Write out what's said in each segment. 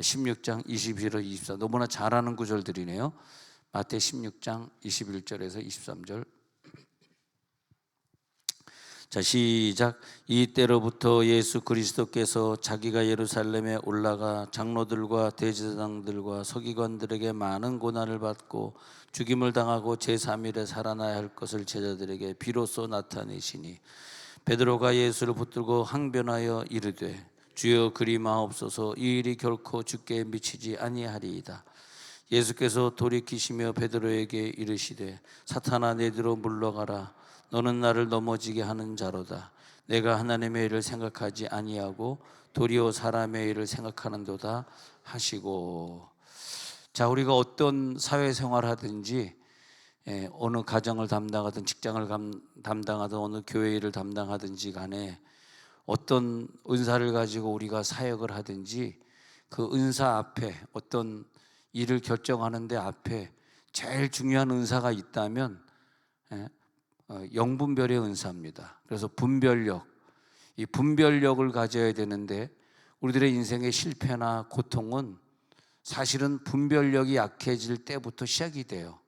16장 21절 24 너무나 잘 아는 구절들이네요. 마태 16장 21절에서 23절. 자, 시작. 이때로부터 예수 그리스도께서 자기가 예루살렘에 올라가 장로들과 대제사장들과 서기관들에게 많은 고난을 받고 죽임을 당하고 제3일에 살아나야 할 것을 제자들에게 비로소 나타내시니 베드로가 예수를 붙들고 항변하여 이르되 주여 그리 마옵소서, 이 일이 결코 주께 미치지 아니하리이다. 예수께서 돌이키시며 베드로에게 이르시되 사탄아, 내 뒤로 물러가라. 너는 나를 넘어지게 하는 자로다. 내가 하나님의 일을 생각하지 아니하고 도리어 사람의 일을 생각하는도다 하시고. 자, 우리가 어떤 사회생활을 하든지 어느 가정을 담당하든 직장을 담당하든 어느 교회 일을 담당하든지 간에 어떤 은사를 가지고 우리가 사역을 하든지 그 은사 앞에 어떤 일을 결정하는 데 앞에 제일 중요한 은사가 있다면 영분별의 은사입니다. 그래서 분별력, 이 분별력을 가져야 되는데 우리들의 인생의 실패나 고통은 사실은 분별력이 약해질 때부터 시작이 돼요.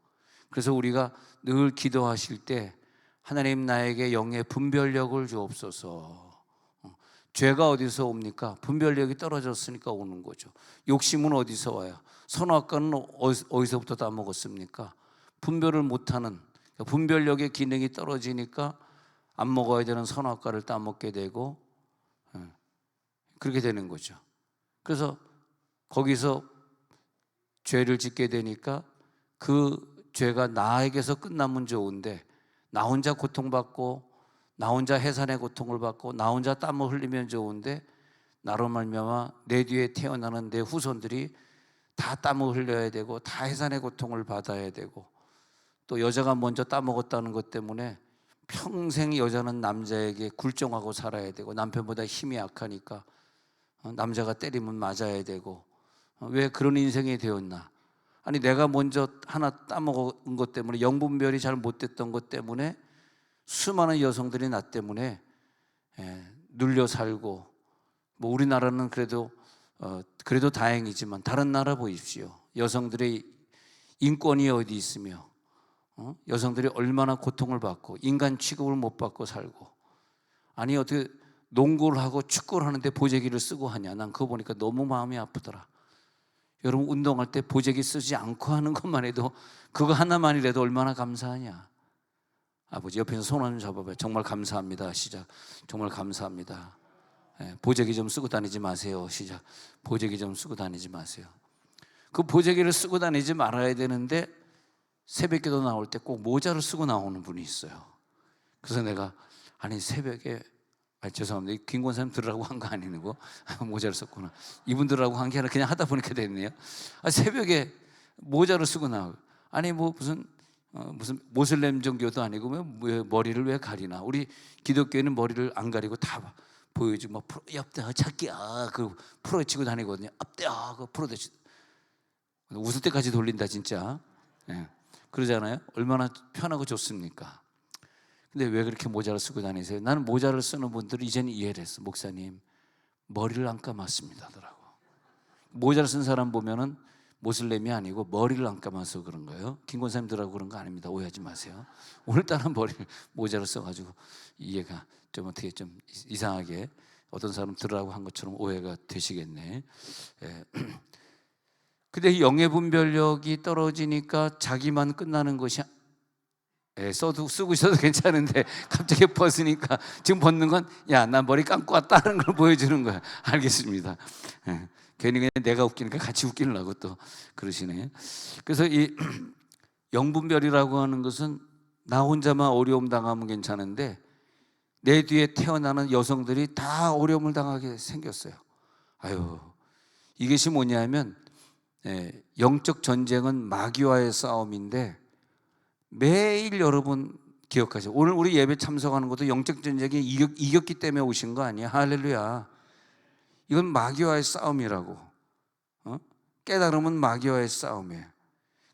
그래서 우리가 늘 기도하실 때 하나님, 나에게 영의 분별력을 주옵소서. 죄가 어디서 옵니까? 분별력이 떨어졌으니까 오는 거죠. 욕심은 어디서 와요? 선악과는 어디서부터 따먹었습니까? 분별을 못하는, 분별력의 기능이 떨어지니까 안 먹어야 되는 선악과를 따먹게 되고 그렇게 되는 거죠. 그래서 거기서 죄를 짓게 되니까 그 죄가 나에게서 끝나면 좋은데 나 혼자 고통받고 나 혼자 해산의 고통을 받고 나 혼자 땀을 흘리면 좋은데 나로 말미암아 내 뒤에 태어나는 내 후손들이 다 땀을 흘려야 되고 다 해산의 고통을 받아야 되고 또 여자가 먼저 따먹었다는 것 때문에 평생 여자는 남자에게 굴종하고 살아야 되고 남편보다 힘이 약하니까 남자가 때리면 맞아야 되고 왜 그런 인생이 되었나? 아니, 내가 먼저 하나 따먹은 것 때문에 영분별이 잘 못됐던 것 때문에 수많은 여성들이 나 때문에 눌려 살고, 뭐 우리나라는 그래도 다행이지만 다른 나라 보십시오. 여성들의 인권이 어디 있으며 여성들이 얼마나 고통을 받고 인간 취급을 못 받고 살고. 아니, 어떻게 농구를 하고 축구를 하는데 보재기를 쓰고 하냐. 난 그거 보니까 너무 마음이 아프더라. 여러분, 운동할 때 보재기 쓰지 않고 하는 것만 해도 그거 하나만이라도 얼마나 감사하냐. 아버지 옆에서 손 한 번 잡아봐요. 정말 감사합니다. 시작. 정말 감사합니다. 보재기 좀 쓰고 다니지 마세요. 시작. 보재기 좀 쓰고 다니지 마세요. 그 보재기를 쓰고 다니지 말아야 되는데 새벽기도 나올 때 꼭 모자를 쓰고 나오는 분이 있어요. 그래서 내가 아니 새벽에 죄송합니다. 김 권사님 들으라고 한 거 아니고 모자를 썼구나. 이분들하고 한 게 아니라 그냥 하다 보니까 됐네요. 새벽에 모자를 쓰고 나오고. 아니 뭐 무슨 모슬렘 종교도 아니고 왜 머리를 왜 가리나? 우리 기독교인은 머리를 안 가리고 다 보여주고 막 옆대 찾기야 그 풀어치고 다니거든요. 앞대야 그 풀어대치 웃을 때까지 돌린다 진짜. 그러잖아요. 얼마나 편하고 좋습니까? 근데 왜 그렇게 모자를 쓰고 다니세요? 나는 모자를 쓰는 분들은 이제는 이해를 했어. 목사님, 머리를 안 감았습니다 하더라고. 모자를 쓴 사람 보면은 모슬렘이 아니고 머리를 안 감아서 그런 거예요. 김 권사님들하고 그런 거 아닙니다. 오해하지 마세요. 오늘따라 모자를 써가지고 이해가 좀 어떻게 좀 이상하게 어떤 사람 들으라고 한 것처럼 오해가 되시겠네. 근데 영의 분별력이 떨어지니까 자기만 끝나는 것이 쓰고 있어도 괜찮은데 갑자기 벗으니까 지금 벗는 건 야, 나 머리 감고 왔다는 걸 보여주는 거야. 알겠습니다. 괜히 그냥 내가 웃기니까 같이 웃기려고 또 그러시네. 그래서 이 영분별이라고 하는 것은 나 혼자만 어려움 당하면 괜찮은데 내 뒤에 태어나는 여성들이 다 어려움을 당하게 생겼어요. 아유, 이것이 뭐냐면 영적 전쟁은 마귀와의 싸움인데 매일 여러분 기억하세요. 오늘 우리 예배 참석하는 것도 영적 전쟁에 이겼기 때문에 오신 거 아니에요. 할렐루야. 이건 마귀와의 싸움이라고. 깨달음은 마귀와의 싸움이에요.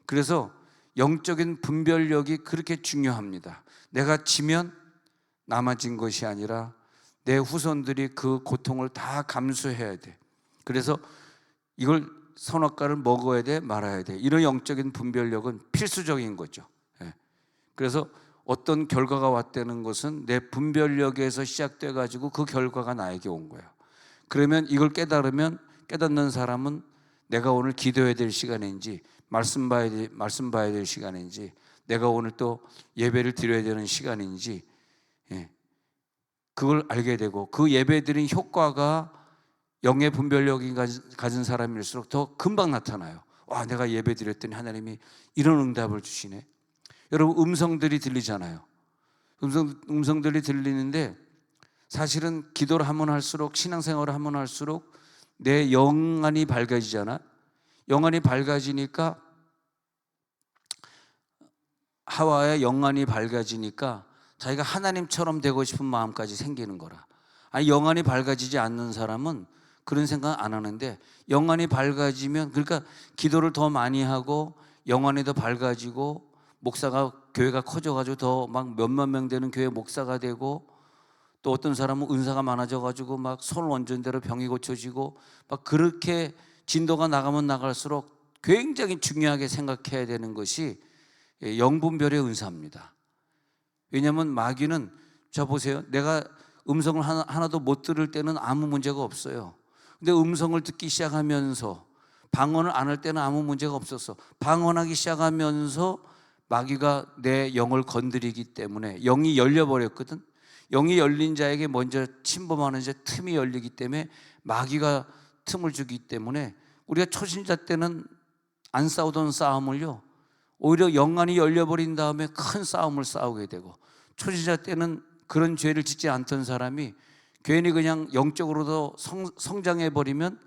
그래서 영적인 분별력이 그렇게 중요합니다. 내가 지면 나만 진 것이 아니라 내 후손들이 그 고통을 다 감수해야 돼. 그래서 이걸 선악과를 먹어야 돼 말아야 돼. 이런 영적인 분별력은 필수적인 거죠. 예. 그래서 어떤 결과가 왔다는 것은 내 분별력에서 시작돼 가지고 그 결과가 나에게 온 거예요. 그러면 이걸 깨닫는 사람은 내가 오늘 기도해야 될 시간인지 말씀 봐야 될 시간인지 내가 오늘 또 예배를 드려야 되는 시간인지, 예, 그걸 알게 되고 그 예배 드린 효과가 영의 분별력이 가진 사람일수록 더 금방 나타나요. 와, 내가 예배 드렸더니 하나님이 이런 응답을 주시네. 여러분, 음성들이 들리잖아요. 음성들이 들리는데 사실은 기도를 하면 할수록, 신앙생활을 하면 할수록 내 영안이 밝아지잖아. 영안이 밝아지니까, 하와의 영안이 밝아지니까 자기가 하나님처럼 되고 싶은 마음까지 생기는 거라. 아니, 영안이 밝아지지 않는 사람은 그런 생각 안 하는데, 영안이 밝아지면, 그러니까 기도를 더 많이 하고 영안이 더 밝아지고 목사가, 교회가 커져가지고 더 막 몇만 명 되는 교회 목사가 되고, 또 어떤 사람은 은사가 많아져가지고 막 손을 얹은 대로 병이 고쳐지고, 막 그렇게 진도가 나가면 나갈수록 굉장히 중요하게 생각해야 되는 것이 영분별의 은사입니다. 왜냐하면 마귀는, 자 보세요, 내가 음성을 하나도 못 들을 때는 아무 문제가 없어요. 근데 음성을 듣기 시작하면서, 방언을 안 할 때는 아무 문제가 없었어. 방언하기 시작하면서 마귀가 내 영을 건드리기 때문에 영이 열려버렸거든. 영이 열린 자에게 먼저 침범하는 자 틈이 열리기 때문에 마귀가 틈을 주기 때문에, 우리가 초신자 때는 안 싸우던 싸움을요, 오히려 영안이 열려버린 다음에 큰 싸움을 싸우게 되고, 초신자 때는 그런 죄를 짓지 않던 사람이 괜히 그냥 영적으로도 성장해버리면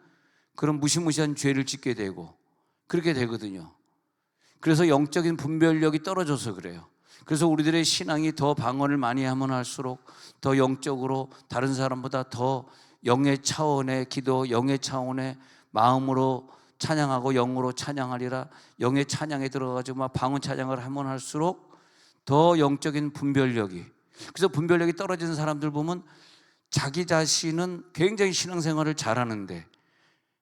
그런 무시무시한 죄를 짓게 되고 그렇게 되거든요. 그래서 영적인 분별력이 떨어져서 그래요. 그래서 우리들의 신앙이 더 방언을 많이 하면 할수록 더 영적으로 다른 사람보다 더 영의 차원의 기도, 영의 차원의 마음으로 찬양하고 영으로 찬양하리라, 영의 찬양에 들어가지고 막 방언 찬양을 하면 할수록 더 영적인 분별력이, 그래서 분별력이 떨어지는 사람들 보면 자기 자신은 굉장히 신앙생활을 잘하는데,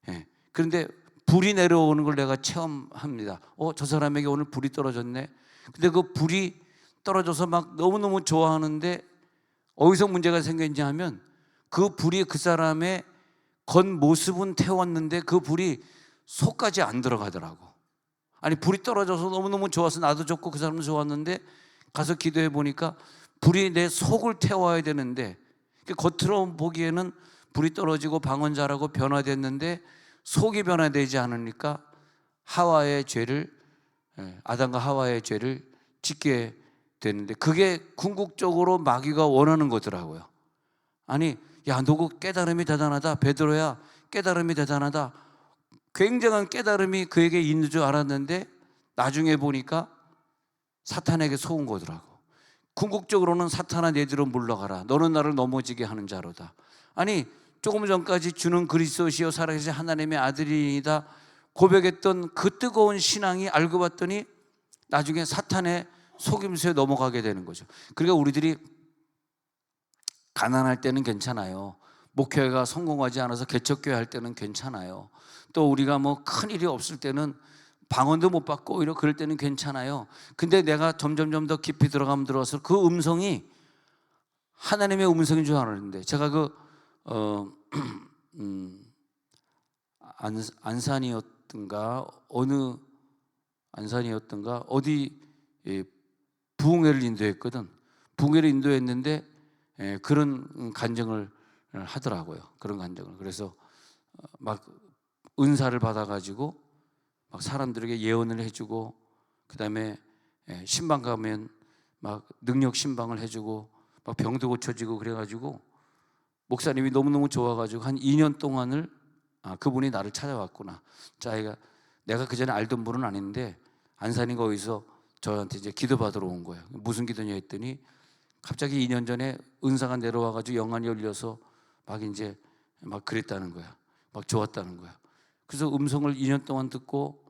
예, 그런데 불이 내려오는 걸 내가 체험합니다. 저 사람에게 오늘 불이 떨어졌네. 근데 그 불이 떨어져서 막 너무너무 좋아하는데 어디서 문제가 생겼냐 하면, 그 불이 그 사람의 겉모습은 태웠는데 그 불이 속까지 안 들어가더라고. 아니, 불이 떨어져서 너무너무 좋아서 나도 좋고 그 사람도 좋았는데 가서 기도해 보니까 불이 내 속을 태워야 되는데, 겉으로 보기에는 불이 떨어지고 방언 잘하고 변화됐는데 속이 변화되지 않으니까 하와의 죄를, 아담과 하와의 죄를 짓게 되는데, 그게 궁극적으로 마귀가 원하는 거더라고요. 아니, 야, 너 그 깨달음이 대단하다, 베드로야, 깨달음이 대단하다. 굉장한 깨달음이 그에게 있는 줄 알았는데 나중에 보니까 사탄에게 속은 거더라고. 궁극적으로는 사탄아, 내 뒤로 물러가라, 너는 나를 넘어지게 하는 자로다. 아니, 조금 전까지 주는 그리스도시요 살아계신 하나님의 아들이다 고백했던 그 뜨거운 신앙이 알고 봤더니 나중에 사탄의 속임수에 넘어가게 되는 거죠. 그러니까 우리들이 가난할 때는 괜찮아요. 목회가 성공하지 않아서 개척교회 할 때는 괜찮아요. 또 우리가 뭐 큰일이 없을 때는 방언도 못 받고 오히려 그럴 때는 괜찮아요. 근데 내가 점점 더 깊이 들어가서 그 음성이 하나님의 음성인 줄 알았는데, 제가 안산이었던가 어느 안산이었던가 어디 부흥회를 인도했거든. 부흥회를 인도했는데 그런 간증을 하더라고요. 그런 간증을. 그래서 막 은사를 받아가지고 막 사람들에게 예언을 해주고, 그 다음에 신방 가면 막 능력 신방을 해주고 막 병도 고쳐지고 그래가지고 목사님이 너무너무 좋아가지고 한 2년 동안을, 그분이 나를 찾아왔구나. 자기가, 내가 그전에 알던 분은 아닌데 안산인 거기서 저한테 이제 기도받으러 온 거예요. 무슨 기도냐 했더니 갑자기 2년 전에 은사가 내려와가지고 영안이 열려서 막 이제 막 그랬다는 거야. 막 좋았다는 거야. 그래서 음성을 2년 동안 듣고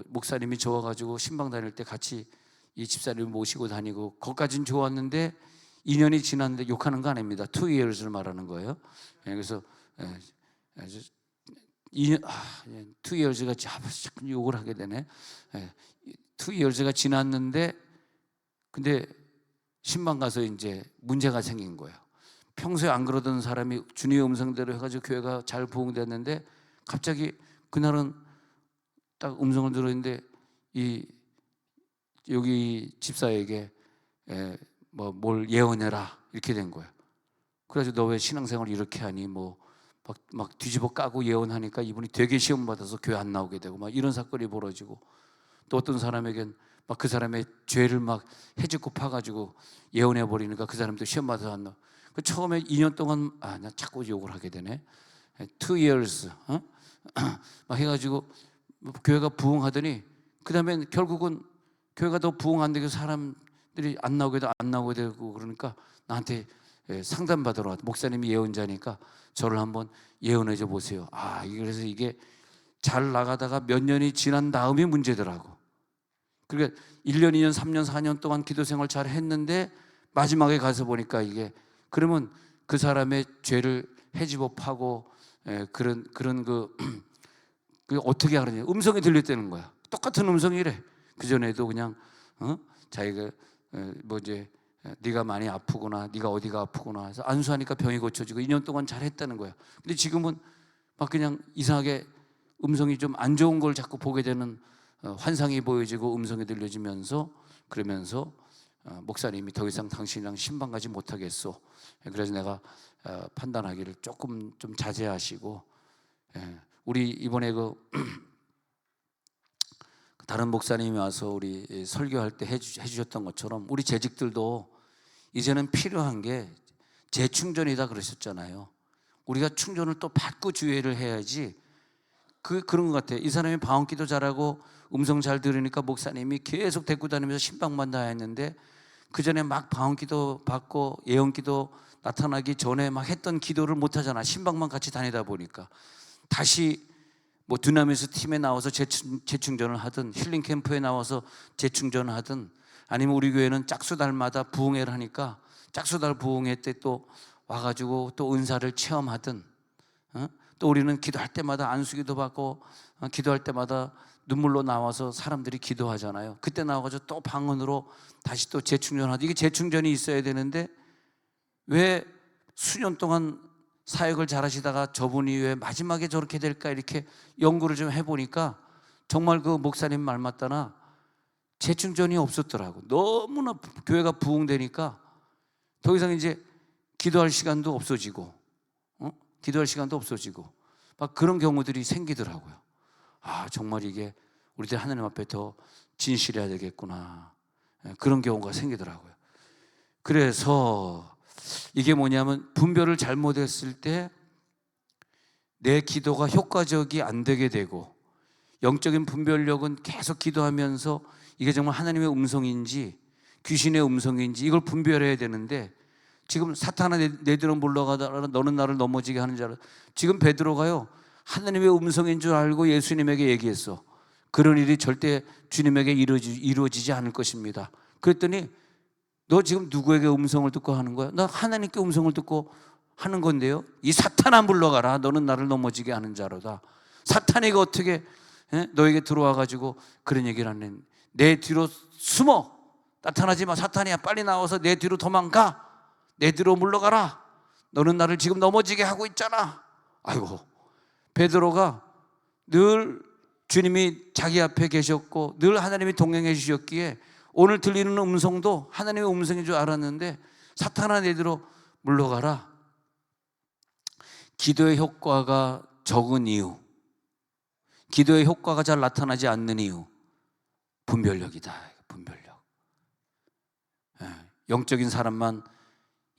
목사님이 좋아가지고 신방 다닐 때 같이 이 집사님을 모시고 다니고, 거기까지는 좋았는데 2년이 지났는데, 욕하는 거 아닙니다. 2 years를 말하는 거예요. 그래서 2 years가 자꾸 욕을 하게 되네. 2 years가 지났는데 근데 신방 가서 이제 문제가 생긴 거예요. 평소에 안 그러던 사람이 주님의 음성대로 해가지고 교회가 잘 부흥됐는데 갑자기 그날은 딱 음성을 들었는데 여기 집사에게 뭘 예언해라 이렇게 된 거예요. 그래서 너 왜 신앙생활 이렇게 하니 막 뒤집어 까고 예언하니까 이분이 되게 시험 받아서 교회 안 나오게 되고 막 이런 사건이 벌어지고, 또 어떤 사람에겐 막 그 사람의 죄를 막 해집고 파가지고 예언해 버리니까 그 사람도 시험 받아서 안 나와. 그 처음에 2년 동안 나 자꾸 욕을 하게 되네. 2 years 막 해가지고 교회가 부흥하더니 그 다음에 결국은 교회가 더 부흥 안 되고 사람들이 안 나오게 되고 그러니까 나한테 상담받으러 왔다. 목사님이 예언자니까 저를 한번 예언해 줘 보세요. 그래서 이게 잘 나가다가 몇 년이 지난 다음이 문제더라고. 그러니까 1년, 2년, 3년, 4년 동안 기도 생활 잘 했는데 마지막에 가서 보니까 이게 그러면 그 사람의 죄를 헤집어 파고 그런 그 어떻게 하느냐. 음성이 들렸다는 거야. 똑같은 음성이래. 그전에도 그냥 자기가 네가 많이 아프구나, 네가 어디가 아프구나 해서 안수하니까 병이 고쳐지고 2년 동안 잘했다는 거야. 근데 지금은 막 그냥 이상하게 음성이 좀 안 좋은 걸 자꾸 보게 되는 환상이 보여지고 음성이 들려지면서 그러면서 목사님이 더 이상 당신이랑 신방 가지 못하겠소. 그래서 내가 판단하기를 조금 좀 자제하시고, 우리 이번에 다른 목사님이 와서 우리 설교할 때 해주셨던 것처럼 우리 재직들도 이제는 필요한 게 재충전이다 그러셨잖아요. 우리가 충전을 또 받고 주의를 해야지. 그런 것 같아요. 이 사람이 방언기도 잘하고 음성 잘 들으니까 목사님이 계속 데리고 다니면서 신방만 다 했는데 그 전에 막 방언기도 받고 예언기도 나타나기 전에 막 했던 기도를 못 하잖아. 신방만 같이 다니다 보니까 다시 드나미스 팀에 나와서 재충전을 하든 힐링 캠프에 나와서 재충전을 하든 아니면 우리 교회는 짝수달마다 부흥회를 하니까 짝수달 부흥회 때 또 와가지고 또 은사를 체험하든, 또 우리는 기도할 때마다 안수기도 받고 기도할 때마다 눈물로 나와서 사람들이 기도하잖아요. 그때 나와가지고 또 방언으로 다시 또 재충전하든, 이게 재충전이 있어야 되는데 왜 수년 동안 사역을 잘하시다가 저분이 왜 마지막에 저렇게 될까 이렇게 연구를 좀 해보니까 정말 그 목사님 말 맞다나 재충전이 없었더라고. 너무나 교회가 부흥되니까 더 이상 이제 기도할 시간도 없어지고 막 그런 경우들이 생기더라고요. 정말 이게 우리들 하나님 앞에 더 진실해야 되겠구나, 그런 경우가 생기더라고요. 그래서 이게 뭐냐면 분별을 잘못했을 때 내 기도가 효과적이 안 되게 되고, 영적인 분별력은 계속 기도하면서 이게 정말 하나님의 음성인지 귀신의 음성인지 이걸 분별해야 되는데, 지금 사탄아 내 뒤로 물러가다가 너는 나를 넘어지게 하는 줄 알아. 지금 베드로가요 하나님의 음성인 줄 알고 예수님에게 얘기했어. 그런 일이 절대 주님에게 이루어지지 않을 것입니다. 그랬더니 너 지금 누구에게 음성을 듣고 하는 거야? 나 하나님께 음성을 듣고 하는 건데요. 이 사탄아 물러가라. 너는 나를 넘어지게 하는 자로다. 사탄이가 어떻게 너에게 들어와가지고 그런 얘기를 하는, 내 뒤로 숨어 나타나지 마. 사탄이야 빨리 나와서 내 뒤로 도망가. 내 뒤로 물러가라. 너는 나를 지금 넘어지게 하고 있잖아. 아이고, 베드로가 늘 주님이 자기 앞에 계셨고 늘 하나님이 동행해 주셨기에 오늘 들리는 음성도 하나님의 음성인 줄 알았는데, 사탄아 내 뒤로 물러가라. 기도의 효과가 적은 이유, 기도의 효과가 잘 나타나지 않는 이유, 분별력이다. 분별력. 영적인 사람만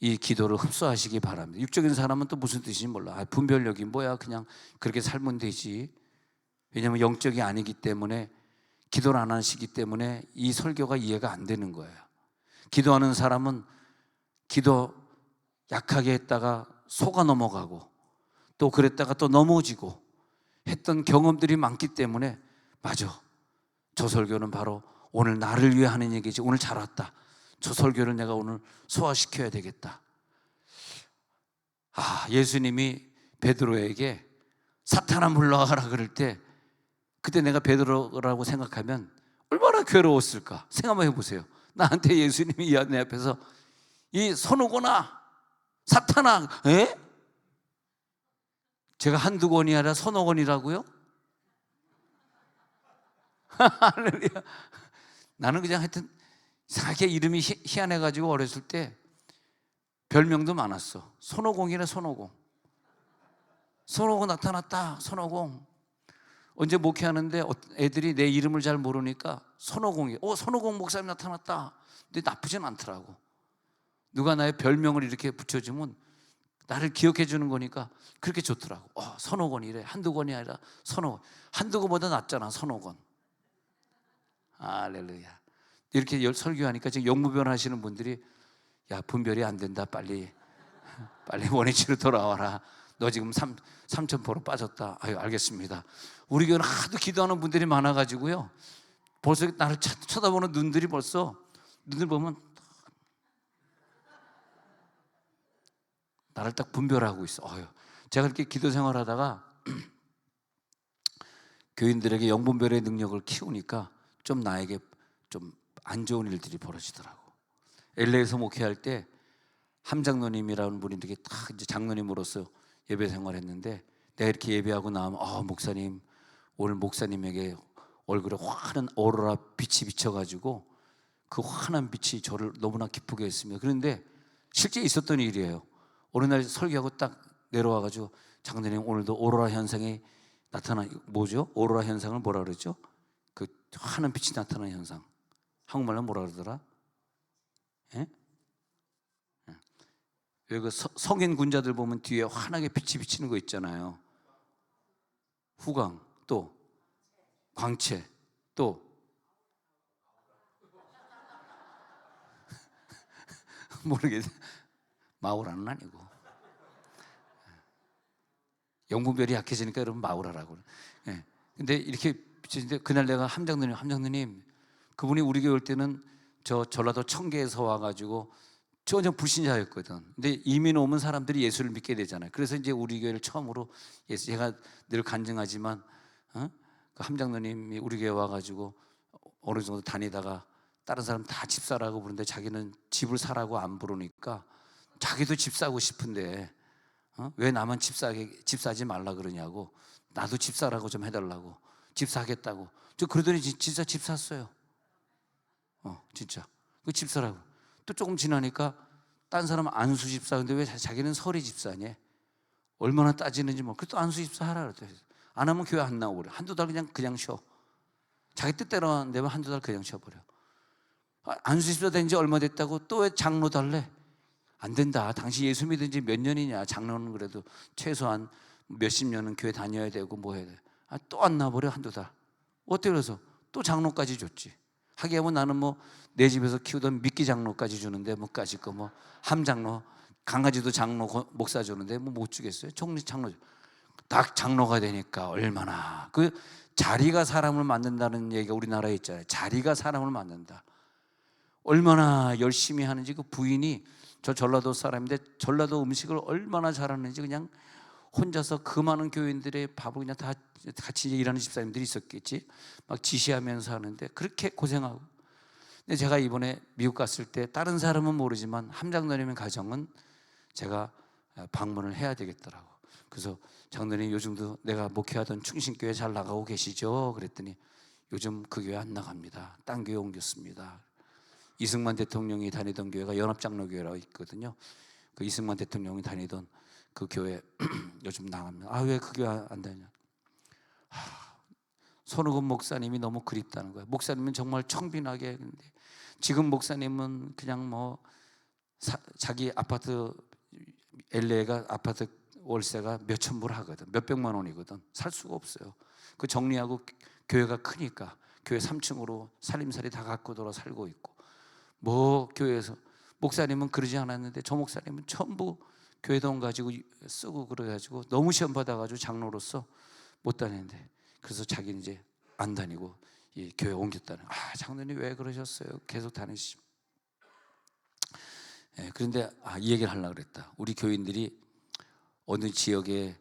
이 기도를 흡수하시기 바랍니다. 육적인 사람은 또 무슨 뜻인지 몰라. 분별력이 뭐야, 그냥 그렇게 살면 되지. 왜냐하면 영적이 아니기 때문에, 기도를 안 하시기 때문에 이 설교가 이해가 안 되는 거예요. 기도하는 사람은 기도 약하게 했다가 속아 넘어가고 또 그랬다가 또 넘어지고 했던 경험들이 많기 때문에, 맞아, 저 설교는 바로 오늘 나를 위해 하는 얘기지. 오늘 잘 왔다. 저 설교를 내가 오늘 소화시켜야 되겠다. 예수님이 베드로에게 사탄아 물러가라 그럴 때 그때 내가 베드로라고 생각하면 얼마나 괴로웠을까 생각 한번 해보세요. 나한테 예수님이 내 앞에서 이 손오거나 사탄아, 에? 제가 한두 권이 아니라 서너 권이라고요? 할렐루야. 나는 그냥 하여튼 이상하게 이름이 희한해가지고 어렸을 때 별명도 많았어. 손오공이래. 손오공. 손오공 나타났다. 손오공. 언제 목회하는데 애들이 내 이름을 잘 모르니까 손오공이 손오공 목사님 나타났다. 근데 나쁘진 않더라고. 누가 나의 별명을 이렇게 붙여주면 나를 기억해 주는 거니까 그렇게 좋더라고. 손오건이래. 한두 권이 아니라 손오건. 한두 권보다 낫잖아. 손오건. 할렐루야. 이렇게 설교하니까 지금 영무변 하시는 분들이 야 분별이 안 된다. 빨리 원위치로 돌아와라. 너 지금 3,000% 빠졌다. 아유 알겠습니다. 우리 교회는 하도 기도하는 분들이 많아가지고요. 벌써 나를 쳐다보는 눈들이 벌써 눈을 보면 나를 딱 분별하고 있어. 제가 이렇게 기도 생활하다가 교인들에게 영분별의 능력을 키우니까 좀 나에게 좀 안 좋은 일들이 벌어지더라고. LA에서 목회할 때 함장로님이라는 분이 이렇게 딱 이제 장로님으로서 예배 생활했는데 내가 이렇게 예배하고 나면 목사님 오늘 목사님에게 얼굴에 환한 오로라 빛이 비쳐가지고 그 환한 빛이 저를 너무나 기쁘게 했습니다. 그런데 실제 있었던 일이에요. 어느 날 설교하고 딱 내려와가지고 장로님 오늘도 오로라 현상이 뭐죠? 오로라 현상을 뭐라 그러죠? 그 환한 빛이 나타나는 현상. 한국말로 뭐라 그러더라? 예? 왜 그 성인 군자들 보면 뒤에 환하게 빛이 비치는 거 있잖아요. 후광, 또 광채, 또 모르겠어요. 마우라는 아니고 영분별이 약해지니까 여러분 마우라라고. 예. 근데 이렇게 비치는데 그날 내가 함장로님 그분이 우리 교회 올 때는 저 전라도 청계에서 와가지고 전혀 불신자였거든. 근데 이민 오면 사람들이 예수를 믿게 되잖아요. 그래서 이제 우리 교회를 처음으로 제가 늘 간증하지만 그 함장로님이 우리 교회 와가지고 어느 정도 다니다가 다른 사람 다 집사라고 부르는데 자기는 집을 사라고 안 부르니까 자기도 집 사고 싶은데 왜 나만 집 사지 말라 그러냐고. 나도 집 사라고 좀 해달라고. 집 사겠다고. 저 그러더니 진짜 집 샀어요. 진짜 그 집사라고. 또 조금 지나니까 딴 사람은 안수 집사. 근데 왜 자기는 설의 집사냐? 얼마나 따지는지 그래도 안수 집사 하라 그랬대. 안 하면 교회 안 나오고 그래. 한두 달 그냥 쉬어. 자기 뜻대로 안 되면 한두 달 그냥 쉬어버려. 안수 집사 된 지 얼마 됐다고 또 왜 장로 달래? 안 된다. 당신 예수 믿은 지 몇 년이냐? 장로는 그래도 최소한 몇십 년은 교회 다녀야 되고 뭐 해야 돼. 또 안 나버려 한두 달. 어때 그래서 또 장로까지 줬지. 하게 하면 나는 내 집에서 키우던 미끼 장로까지 주는데 까짓 거 함장로 강아지도 장로 목사 주는데 못 주겠어요? 장로 딱 장로가 되니까 얼마나 그 자리가 사람을 만든다는 얘기가 우리나라에 있잖아요. 자리가 사람을 만든다. 얼마나 열심히 하는지 그 부인이 저 전라도 사람인데 전라도 음식을 얼마나 잘하는지 그냥 혼자서 그 많은 교인들의 밥을 그냥 다 같이 일하는 집사님들이 있었겠지. 막 지시하면서 하는데 그렇게 고생하고. 근데 제가 이번에 미국 갔을 때 다른 사람은 모르지만 함장로님의 가정은 제가 방문을 해야 되겠더라고. 그래서 장로님 요즘도 내가 목회하던 충신교회 잘 나가고 계시죠? 그랬더니 요즘 그 교회 안 나갑니다. 딴 교회 옮겼습니다. 이승만 대통령이 다니던 교회가 연합장로교회라고 있거든요. 그 이승만 대통령이 다니던 그 교회 요즘 나갑니다. 왜 그 교회 안 다니냐? 손오건 목사님이 너무 그립다는 거예요. 목사님은 정말 청빈하게 했는데 지금 목사님은 그냥 자기 아파트 LA가 아파트 월세가 몇천 불 하거든. 몇백만 원이거든. 살 수가 없어요. 그 정리하고 교회가 크니까 교회 3층으로 살림살이 다 갖고 돌아 살고 있고 교회에서 목사님은 그러지 않았는데 저 목사님은 전부 교회 돈 가지고 쓰고 그래가지고 너무 시험 받아가지고 장로로서 못 다니는데 그래서 자기는 이제 안 다니고 이 교회 옮겼다는. 장로님 왜 그러셨어요? 계속 다니시죠. 그런데 이 얘기를 하려고 그랬다. 우리 교인들이 어느 지역에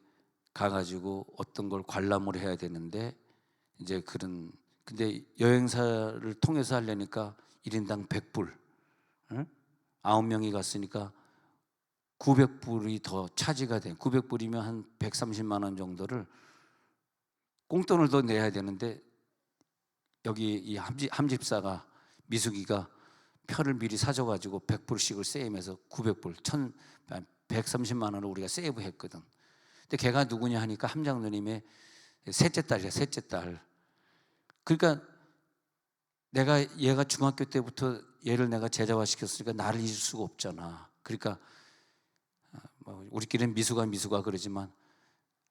가가지고 어떤 걸 관람을 해야 되는데 이제 근데 여행사를 통해서 하려니까 1인당 100불, 응? 9명이 갔으니까 900불이 더 차지가 돼. 900불이면 한 130만 원 정도를 꽁돈을 더 내야 되는데 여기 이 함집사가 미숙이가 표를 미리 사줘가지고 100불씩을 세임해서 900불, 130만 원을 우리가 세이브했거든. 근데 걔가 누구냐 하니까 함장누님의 셋째 딸이야, 셋째 딸. 그러니까 얘가 중학교 때부터 얘를 내가 제자화 시켰으니까 나를 잊을 수가 없잖아. 그러니까 우리끼리는 미수가 그러지만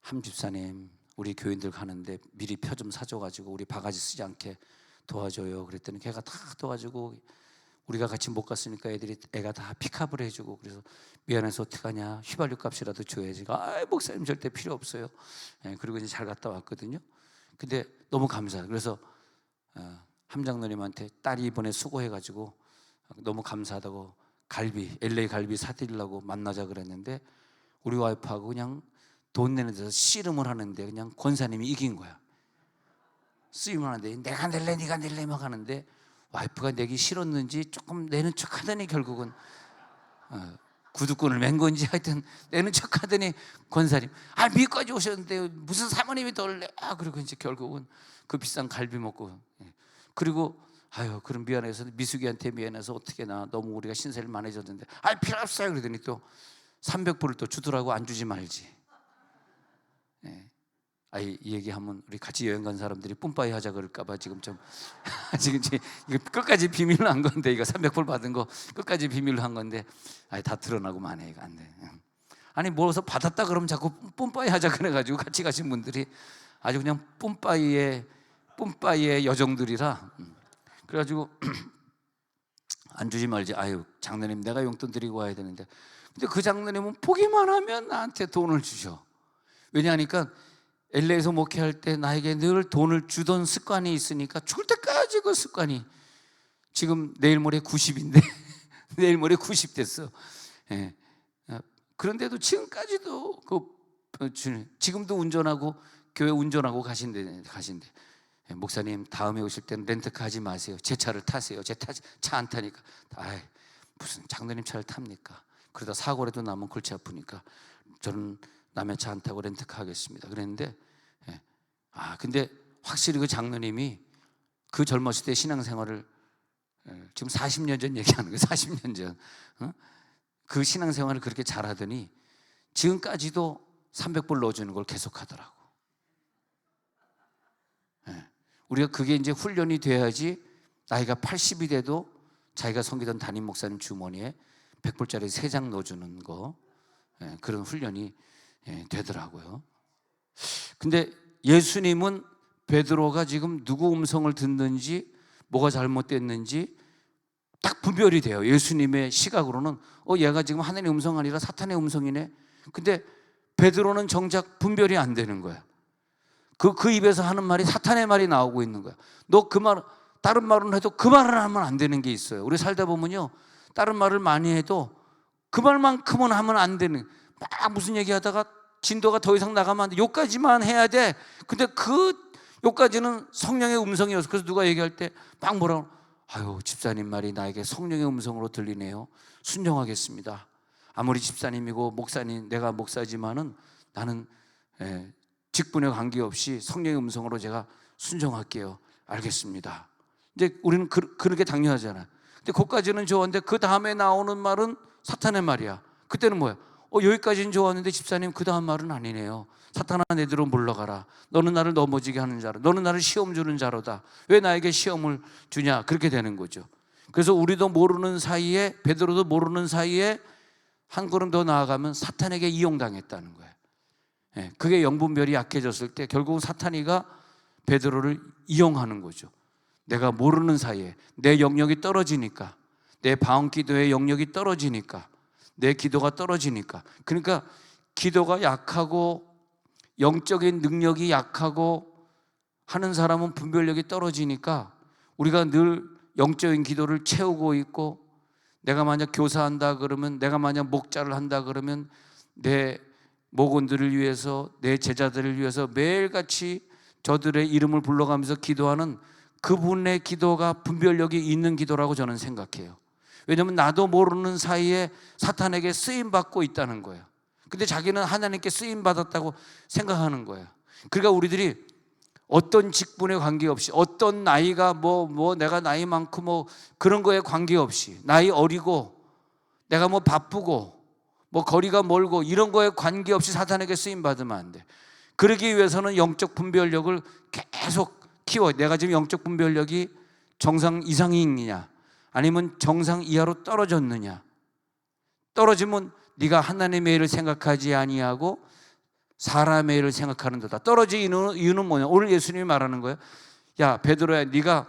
함집사님 우리 교인들 가는데 미리 표 좀 사줘가지고 우리 바가지 쓰지 않게 도와줘요. 그랬더니 걔가 다 도와주고 우리가 같이 못 갔으니까 애가 다 픽업을 해주고 그래서 미안해서 어떡하냐 휘발유 값이라도 줘야지. 목사님 절대 필요 없어요. 그리고 이제 잘 갔다 왔거든요. 근데 너무 감사해요. 그래서 함장로님한테 딸이 이번에 수고해가지고 너무 감사하다고 LA 갈비 사드리려고 만나자 그랬는데 우리 와이프하고 그냥 돈 내는 데서 씨름을 하는데 그냥 권사님이 이긴 거야. 쓰임을 하는데 내가 낼래 네가 낼래 막 하는데 와이프가 내기 싫었는지 조금 내는 척 하더니 결국은 구두끈을 맨 건지 하여튼 내는 척 하더니 권사님 미까지 오셨는데 무슨 사모님이 덜 내? 그리고 이제 결국은 그 비싼 갈비 먹고 그리고 그럼 미안해서 미숙이한테 미안해서 어떻게 나 너무 우리가 신세를 많이 졌는데 필요 없어요 그러더니 또 300불을 또 주더라고. 안 주지 말지. 이 얘기하면 우리 같이 여행 간 사람들이 뿜빠이 하자 그럴까봐 지금 좀 지금 이거 끝까지 비밀로 한 건데 이거 300불 받은 거 끝까지 비밀로 한 건데 다 드러나고 만해 이거 안 돼. 뭐서 받았다 그러면 자꾸 뿜빠이 하자 그래가지고 같이 가신 분들이 아주 그냥 뿜빠이의 여정들이라 그래가지고 안 주지 말지. 장로님 내가 용돈 드리고 와야 되는데 근데 그 장로님은 보기만 하면 나한테 돈을 주셔. 왜냐하니까 LA에서 목회할 때 나에게 늘 돈을 주던 습관이 있으니까 죽을 때까지 그 습관이 지금 내일 모레 90인데 내일 모레 90 됐어. 그런데도 지금까지도 지금도 운전하고 교회 운전하고 가신대. 목사님 다음에 오실 때는 렌트카 하지 마세요. 제 차를 타세요. 제 차 안 타니까. 무슨 장로님 차를 탑니까? 그러다 사고라도 나면 골치 아프니까 저는 남의 차 안 타고 렌트카 하겠습니다. 그랬는데 근데 확실히 그 장로님이 그 젊었을 때 신앙생활을 지금 40년 전 얘기하는 거예요. 40년 전 그 신앙생활을 그렇게 잘하더니 지금까지도 300불 넣어주는 걸 계속하더라고. 우리가 그게 이제 훈련이 돼야지 나이가 80이 돼도 자기가 섬기던 담임 목사님 주머니에 100불짜리 3장 넣어주는 거 그런 훈련이 되더라고요. 근데 예수님은 베드로가 지금 누구 음성을 듣는지 뭐가 잘못됐는지 딱 분별이 돼요. 예수님의 시각으로는 얘가 지금 하나님의 음성 아니라 사탄의 음성이네. 근데 베드로는 정작 분별이 안 되는 거야. 그 입에서 하는 말이 사탄의 말이 나오고 있는 거야. 너 그 말 다른 말은 해도 그 말을 하면 안 되는 게 있어요. 우리 살다 보면요 다른 말을 많이 해도 그 말만큼은 하면 안 되는, 막 무슨 얘기하다가 진도가 더 이상 나가면 안 돼. 요까지만 해야 돼. 근데 그 요까지는 성령의 음성이어서 그래서 누가 얘기할 때 막 뭐라고 집사님 말이 나에게 성령의 음성으로 들리네요. 순종하겠습니다. 아무리 집사님이고 목사님 내가 목사지만은 나는 직분에 관계없이 성령의 음성으로 제가 순종할게요. 알겠습니다. 이제 우리는 그렇게 당연하잖아요. 근데 그까지는 좋았는데 그 다음에 나오는 말은 사탄의 말이야. 그때는 뭐야? 여기까지는 좋았는데 집사님 그 다음 말은 아니네요. 사탄아 내대로 물러가라. 너는 나를 넘어지게 하는 자로, 너는 나를 시험 주는 자로다. 왜 나에게 시험을 주냐? 그렇게 되는 거죠. 그래서 우리도 모르는 사이에, 베드로도 모르는 사이에 한 걸음 더 나아가면 사탄에게 이용당했다는 거예요. 그게 영분별이 약해졌을 때 결국은 사탄이가 베드로를 이용하는 거죠. 내가 모르는 사이에 내 영역이 떨어지니까, 내 방언 기도의 영역이 떨어지니까, 내 기도가 떨어지니까. 그러니까 기도가 약하고 영적인 능력이 약하고 하는 사람은 분별력이 떨어지니까 우리가 늘 영적인 기도를 채우고 있고, 내가 만약 교사한다 그러면, 내가 만약 목자를 한다 그러면 내 목원들을 위해서, 내 제자들을 위해서 매일같이 저들의 이름을 불러가면서 기도하는 그분의 기도가 분별력이 있는 기도라고 저는 생각해요. 왜냐하면 나도 모르는 사이에 사탄에게 쓰임받고 있다는 거예요. 근데 자기는 하나님께 쓰임받았다고 생각하는 거예요. 그러니까 우리들이 어떤 직분에 관계없이, 어떤 나이가 내가 나이 많고 그런 거에 관계없이, 나이 어리고 내가 바쁘고 거리가 멀고 이런 거에 관계없이 사탄에게 쓰임받으면 안 돼. 그러기 위해서는 영적 분별력을 계속 키워. 내가 지금 영적 분별력이 정상 이상이냐 아니면 정상 이하로 떨어졌느냐. 떨어지면 네가 하나님의 일을 생각하지 아니하고 사람의 일을 생각하는 도다. 떨어진 이유는 뭐냐? 오늘 예수님이 말하는 거예요. 야 베드로야, 네가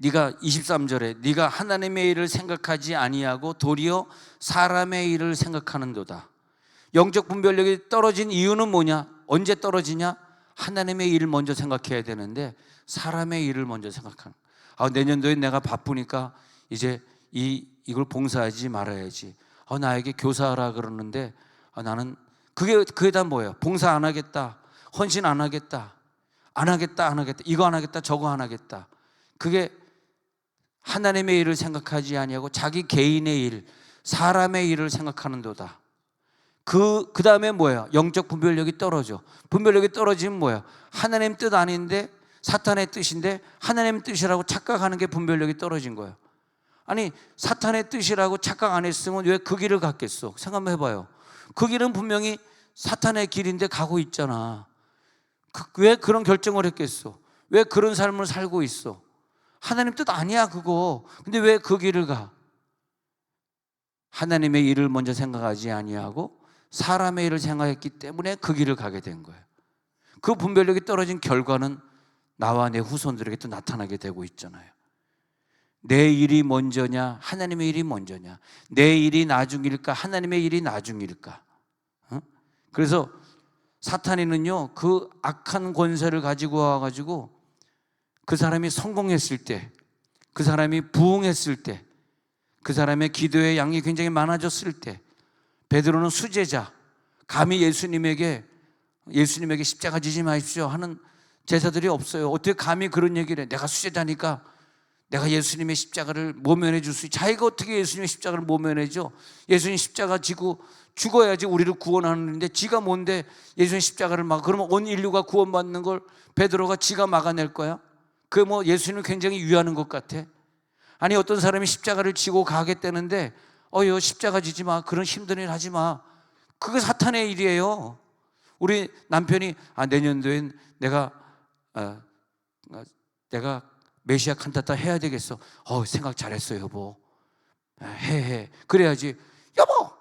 23절에 네가 하나님의 일을 생각하지 아니하고 도리어 사람의 일을 생각하는도다. 영적 분별력이 떨어진 이유는 뭐냐? 언제 떨어지냐? 하나님의 일을 먼저 생각해야 되는데 사람의 일을 먼저 생각하는. 내년도에 내가 바쁘니까 이제 이걸 봉사하지 말아야지. 나에게 교사하라 그러는데 나는 그게 다 뭐예요? 봉사 안 하겠다, 헌신 안 하겠다, 이거 안 하겠다, 저거 안 하겠다. 그게 하나님의 일을 생각하지 아니하고 자기 개인의 일, 사람의 일을 생각하는도다. 그 다음에 뭐예요? 영적 분별력이 떨어져. 분별력이 떨어지면 뭐예요? 하나님 뜻 아닌데 사탄의 뜻인데 하나님 뜻이라고 착각하는 게 분별력이 떨어진 거예요. 아니 사탄의 뜻이라고 착각 안 했으면 왜 그 길을 갔겠어? 생각만 해봐요. 그 길은 분명히 사탄의 길인데 가고 있잖아. 왜 그런 결정을 했겠어? 왜 그런 삶을 살고 있어? 하나님 뜻 아니야 그거. 근데 왜 그 길을 가? 하나님의 일을 먼저 생각하지 아니하고 사람의 일을 생각했기 때문에 그 길을 가게 된 거예요. 그 분별력이 떨어진 결과는 나와 내 후손들에게 또 나타나게 되고 있잖아요. 내 일이 먼저냐 하나님의 일이 먼저냐, 내 일이 나중일까 하나님의 일이 나중일까. 그래서 사탄이는요 그 악한 권세를 가지고 와가지고 그 사람이 성공했을 때, 그 사람이 부흥했을 때, 그 사람의 기도의 양이 굉장히 많아졌을 때, 베드로는 수제자, 감히 예수님에게 십자가 지지 마십시오 하는 제자들이 없어요. 어떻게 감히 그런 얘기를 해? 내가 수제자니까 내가 예수님의 십자가를 모면해 줄 수 있지. 자기가 어떻게 예수님의 십자가를 모면해 줘? 예수님 십자가 지고 죽어야지 우리를 구원하는데 지가 뭔데 예수님 십자가를 그러면 온 인류가 구원받는 걸 베드로가 지가 막아낼 거야? 그 예수님을 굉장히 위하는 것 같아. 아니 어떤 사람이 십자가를 지고 가겠다는데 십자가 지지 마, 그런 힘든 일 하지 마. 그게 사탄의 일이에요. 우리 남편이 내년도엔 내가 메시아 칸타타 해야 되겠어. 생각 잘했어 여보. 해. 그래야지. 여보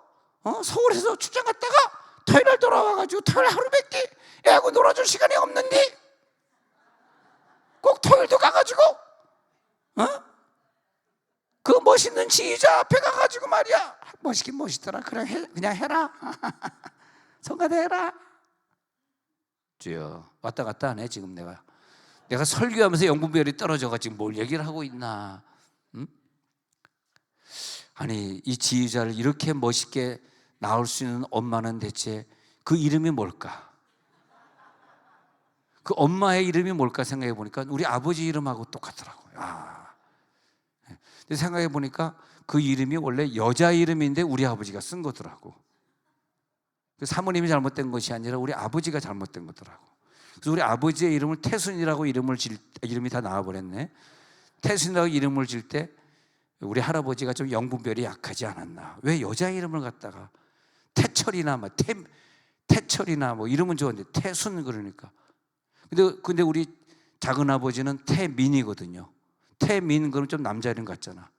서울에서 출장 갔다가 토요일 돌아와가지고 토요일 하루 몇 끼 애하고 놀아줄 시간이 없는데 꼭 토요일도 가가지고 그 멋있는 지휘자 앞에 가가지고 말이야. 멋있긴 멋있더라. 그냥 해라. 성가대 해라. 주여, 왔다 갔다 하네 지금 내가 설교하면서 영분별이 떨어져가지고 뭘 얘기를 하고 있나. 아니 이 지휘자를 이렇게 멋있게 낳을 수 있는 엄마는 대체 그 이름이 뭘까? 그 엄마의 이름이 뭘까 생각해 보니까 우리 아버지 이름하고 똑같더라고요. 근데 생각해 보니까 그 이름이 원래 여자 이름인데 우리 아버지가 쓴 거더라고. 그 사모님이 잘못된 것이 아니라 우리 아버지가 잘못된 거더라고. 그래서 우리 아버지의 이름을 태순이라고 이름이 다 나와버렸네. 태순이라고 이름을 질 때 우리 할아버지가 좀 영분별이 약하지 않았나. 왜 여자 이름을 갖다가 태철이나 태철이나 이름은 좋은데 태순 그러니까. 근데 우리 작은 아버지는 태민이거든요. 태민 그럼 좀 남자 이름 같잖아.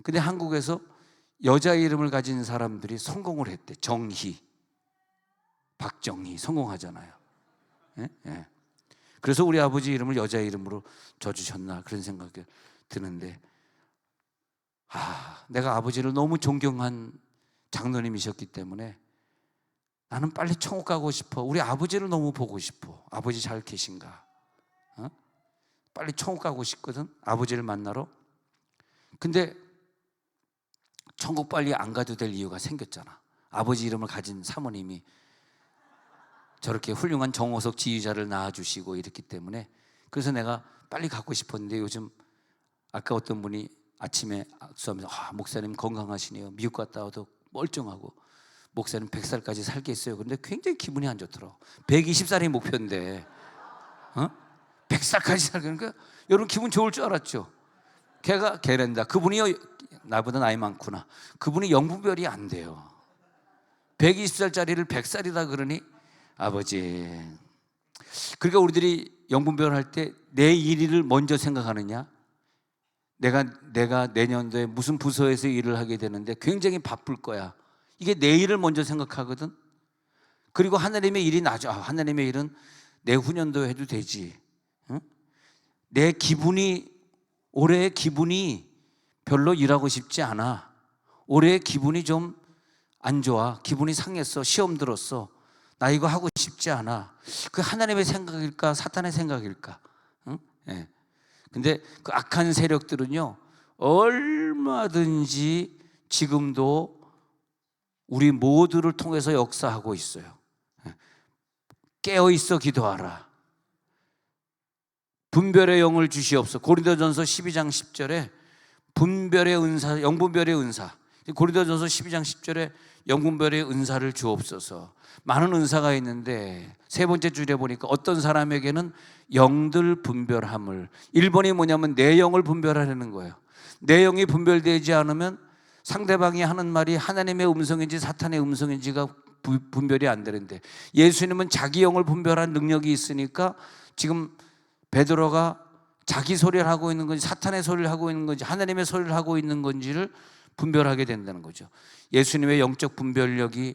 근데 한국에서 여자 이름을 가진 사람들이 성공을 했대. 정희, 박정희 성공하잖아요. 예? 그래서 우리 아버지 이름을 여자 이름으로 줘주셨나 그런 생각이 드는데, 내가 아버지를 너무 존경한 장로님이셨기 때문에 나는 빨리 천국 가고 싶어. 우리 아버지를 너무 보고 싶어. 아버지 잘 계신가? 빨리 천국 가고 싶거든, 아버지를 만나러. 근데 천국 빨리 안 가도 될 이유가 생겼잖아. 아버지 이름을 가진 사모님이 저렇게 훌륭한 정호석 지휘자를 낳아주시고 이랬기 때문에, 그래서 내가 빨리 갖고 싶었는데, 요즘 아까 어떤 분이 아침에 수하면서 목사님 건강하시네요, 미국 갔다 와도 멀쩡하고 목사님 100살까지 살겠어요. 그런데 굉장히 기분이 안 좋더라고. 120살이 목표인데 100살까지 살니까 여러분 기분 좋을 줄 알았죠. 걔란다. 그분이요, 나보다 나이 많구나. 그분이 영분별이 안 돼요. 120살짜리를 100살이다 그러니 아버지. 그러니까 우리들이 영분별 할 때 내 일을 먼저 생각하느냐, 내가 내년도에 무슨 부서에서 일을 하게 되는데 굉장히 바쁠 거야, 이게 내 일을 먼저 생각하거든. 그리고 하나님의 일이 하나님의 일은 내후년도에 해도 되지. 내 기분이, 올해의 기분이 별로 일하고 싶지 않아. 올해의 기분이 좀 안 좋아. 기분이 상했어. 시험 들었어. 나 이거 하고 싶지 않아. 그 하나님의 생각일까 사탄의 생각일까? 네. 근데 그 악한 세력들은요, 얼마든지 지금도 우리 모두를 통해서 역사하고 있어요. 깨어있어 기도하라. 분별의 영을 주시옵소서. 고린도전서 12장 10절에 분별의 은사, 영분별의 은사. 고린도전서 12장 10절에 영분별의 은사를 주옵소서. 많은 은사가 있는데 세 번째 줄에 보니까 어떤 사람에게는 영들 분별함을, 1번이 뭐냐면 내 영을 분별하려는 거예요. 내 영이 분별되지 않으면 상대방이 하는 말이 하나님의 음성인지 사탄의 음성인지가 분별이 안 되는데, 예수님은 자기 영을 분별한 능력이 있으니까 지금 베드로가 자기 소리를 하고 있는 건지 사탄의 소리를 하고 있는 건지 하나님의 소리를 하고 있는 건지를 분별하게 된다는 거죠. 예수님의 영적 분별력이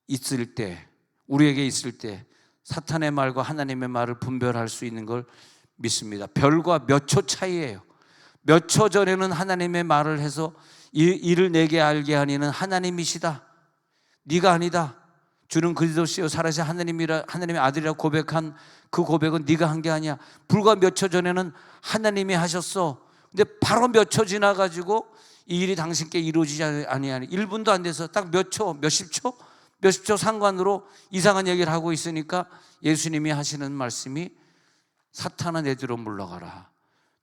있을 때, 우리에게 있을 때 사탄의 말과 하나님의 말을 분별할 수 있는 걸 믿습니다. 별과 몇 초 차이예요. 몇 초 전에는 하나님의 말을 해서 이를 내게 알게 하니는 하나님이시다, 네가 아니다, 주는 그리스도시요 살아계신 하나님의 아들이라 고백한 그 고백은 네가 한 게 아니야. 불과 몇 초 전에는 하나님이 하셨어. 근데 바로 몇 초 지나가지고 이 일이 당신께 이루어지지 아니하니 1분도 안 돼서 딱 몇 초, 몇십 초 상관으로 이상한 얘기를 하고 있으니까 예수님이 하시는 말씀이 사탄아 내 뒤로 물러가라.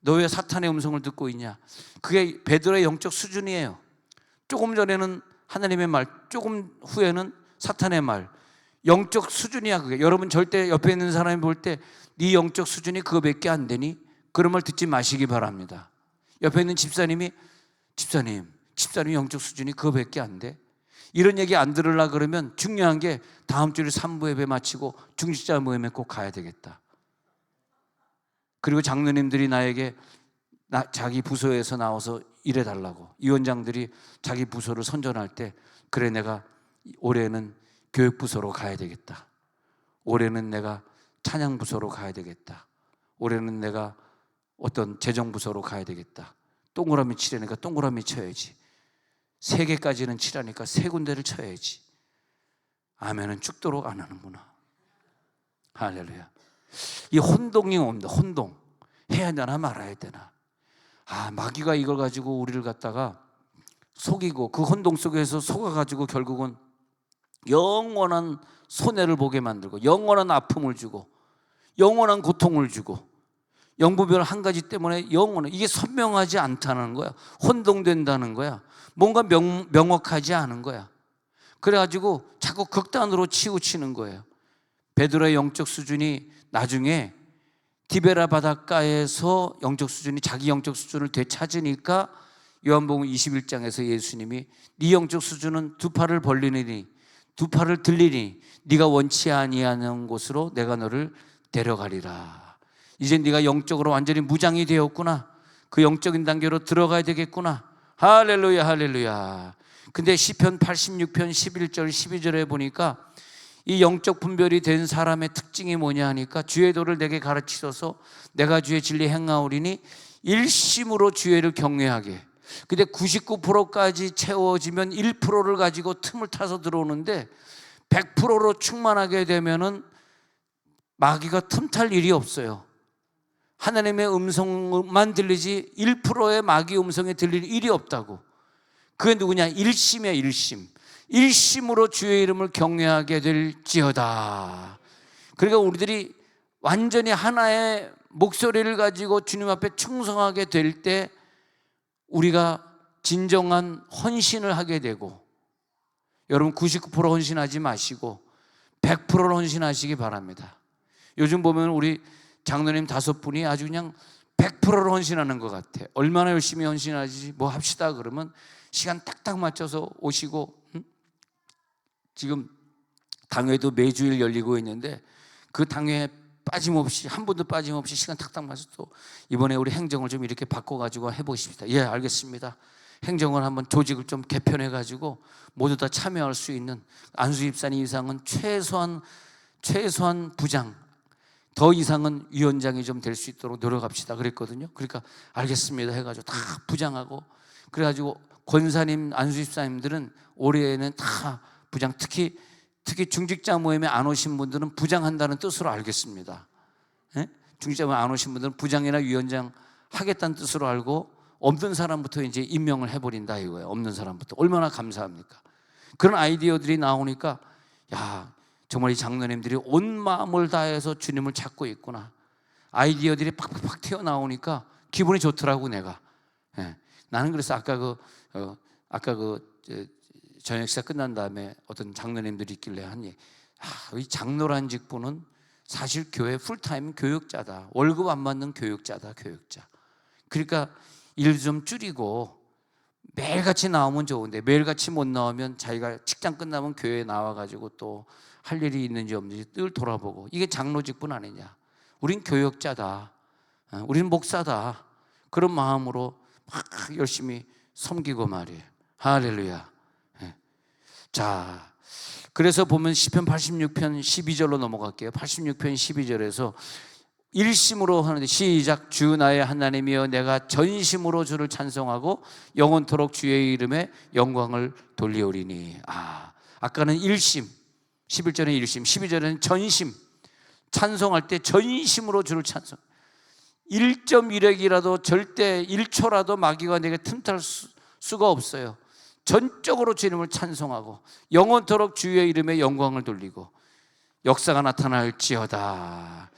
너 왜 사탄의 음성을 듣고 있냐? 그게 베드로의 영적 수준이에요. 조금 전에는 하나님의 말, 조금 후에는 사탄의 말. 영적 수준이야 그게. 여러분 절대 옆에 있는 사람이 볼 때 네 영적 수준이 그거밖에 안 되니? 그런 말 듣지 마시기 바랍니다. 옆에 있는 집사님 영적 수준이 그거밖에 안 돼? 이런 얘기 안 들으려고 그러면 중요한 게 다음 주에 3부 예배 마치고 중직자 모임에 꼭 가야 되겠다. 그리고 장로님들이 나에게 자기 부서에서 나와서 일해달라고, 위원장들이 자기 부서를 선전할 때, 그래 내가 올해는 교육부서로 가야 되겠다, 올해는 내가 찬양부서로 가야 되겠다, 올해는 내가 어떤 재정부서로 가야 되겠다. 동그라미 치려니까 동그라미 쳐야지, 3개까지는 치라니까 3군데를 쳐야지. 아멘은 죽도록 안 하는구나. 할렐루야. 이 혼동이 옵니다. 혼동. 해야 되나 말아야 되나. 마귀가 이걸 가지고 우리를 갖다가 속이고 그 혼동 속에서 속아가지고 결국은 영원한 손해를 보게 만들고 영원한 아픔을 주고 영원한 고통을 주고, 영분별 한 가지 때문에 영원한, 이게 선명하지 않다는 거야. 혼동된다는 거야. 뭔가 명확하지 않은 거야. 그래가지고 자꾸 극단으로 치우치는 거예요. 베드로의 영적 수준이 나중에 디베라 바닷가에서 영적 수준이 자기 영적 수준을 되찾으니까 요한복음 21장에서 예수님이 네 영적 수준은 2팔을 벌리니 2팔을 들리니 네가 원치 아니하는 곳으로 내가 너를 데려가리라. 이제 네가 영적으로 완전히 무장이 되었구나. 그 영적인 단계로 들어가야 되겠구나. 할렐루야 할렐루야. 근데 시편 86편 11절 12절에 보니까 이 영적 분별이 된 사람의 특징이 뭐냐 하니까, 주의 도를 내게 가르치소서 내가 주의 진리 행하오리니 일심으로 주의를 경외하게. 근데 99%까지 채워지면 1%를 가지고 틈을 타서 들어오는데 100%로 충만하게 되면은 마귀가 틈탈 일이 없어요. 하나님의 음성만 들리지 1%의 마귀 음성에 들릴 일이 없다고. 그게 누구냐? 일심이야 일심. 일심으로 주의 이름을 경외하게 될지어다. 그러니까 우리들이 완전히 하나의 목소리를 가지고 주님 앞에 충성하게 될 때 우리가 진정한 헌신을 하게 되고, 여러분 99% 헌신하지 마시고 100%를 헌신하시기 바랍니다. 요즘 보면 우리 장로님 5분이 아주 그냥 100%를 헌신하는 것 같아. 얼마나 열심히 헌신하지, 뭐 합시다 그러면 시간 딱딱 맞춰서 오시고, 지금 당회도 매주일 열리고 있는데 그 당회에 빠짐없이, 한 번도 빠짐없이 시간 탁탁 맞춰서 또 이번에 우리 행정을 좀 이렇게 바꿔가지고 해보십시다. 예, 알겠습니다. 행정을 한번 조직을 좀 개편해가지고 모두 다 참여할 수 있는, 안수 집사님 이상은 최소한 부장, 더 이상은 위원장이 좀 될 수 있도록 노력합시다 그랬거든요. 그러니까 알겠습니다 해가지고 다 부장하고, 그래가지고 권사님, 안수 집사님들은 올해에는 다 부장, 특히 중직자 모임에 안 오신 분들은 부장한다는 뜻으로 알겠습니다. 예? 중직자 모임에 안 오신 분들은 부장이나 위원장 하겠다는 뜻으로 알고 없는 사람부터 이제 임명을 해버린다 이거예요. 없는 사람부터. 얼마나 감사합니까? 그런 아이디어들이 나오니까, 야, 정말 이 장로님들이 온 마음을 다해서 주님을 찾고 있구나. 아이디어들이 팍팍팍 튀어나오니까 기분이 좋더라고 내가. 예. 나는 그래서 아까 저녁 식사 끝난 다음에 어떤 장로님들이 있길래 하니, 이 장로란 직분은 사실 교회 풀타임 교육자다. 월급 안 받는 교육자다, 교육자. 그러니까 일 좀 줄이고 매일같이 나오면 좋은데 매일같이 못 나오면 자기가 직장 끝나면 교회에 나와가지고 또 할 일이 있는지 없는지 늘 돌아보고, 이게 장로 직분 아니냐. 우린 교육자다, 우린 목사다. 그런 마음으로 막 열심히 섬기고 말이에요. 할렐루야. 자, 그래서 보면 시편 86편 12절로 넘어갈게요. 86편 12절에서 일심으로 하는데, 시작. 주 나의 하나님이여 내가 전심으로 주를 찬송하고 영원토록 주의 이름에 영광을 돌리오리니. 아까는 일심, 11절에는 일심, 12절에는 전심. 찬송할 때 전심으로 주를 찬송. 1.1핵이라도 절대 1초라도 마귀가 내게 틈탈 수가 없어요. 전적으로 주님을 찬송하고 영원토록 주의 이름에 영광을 돌리고 역사가 나타날지어다.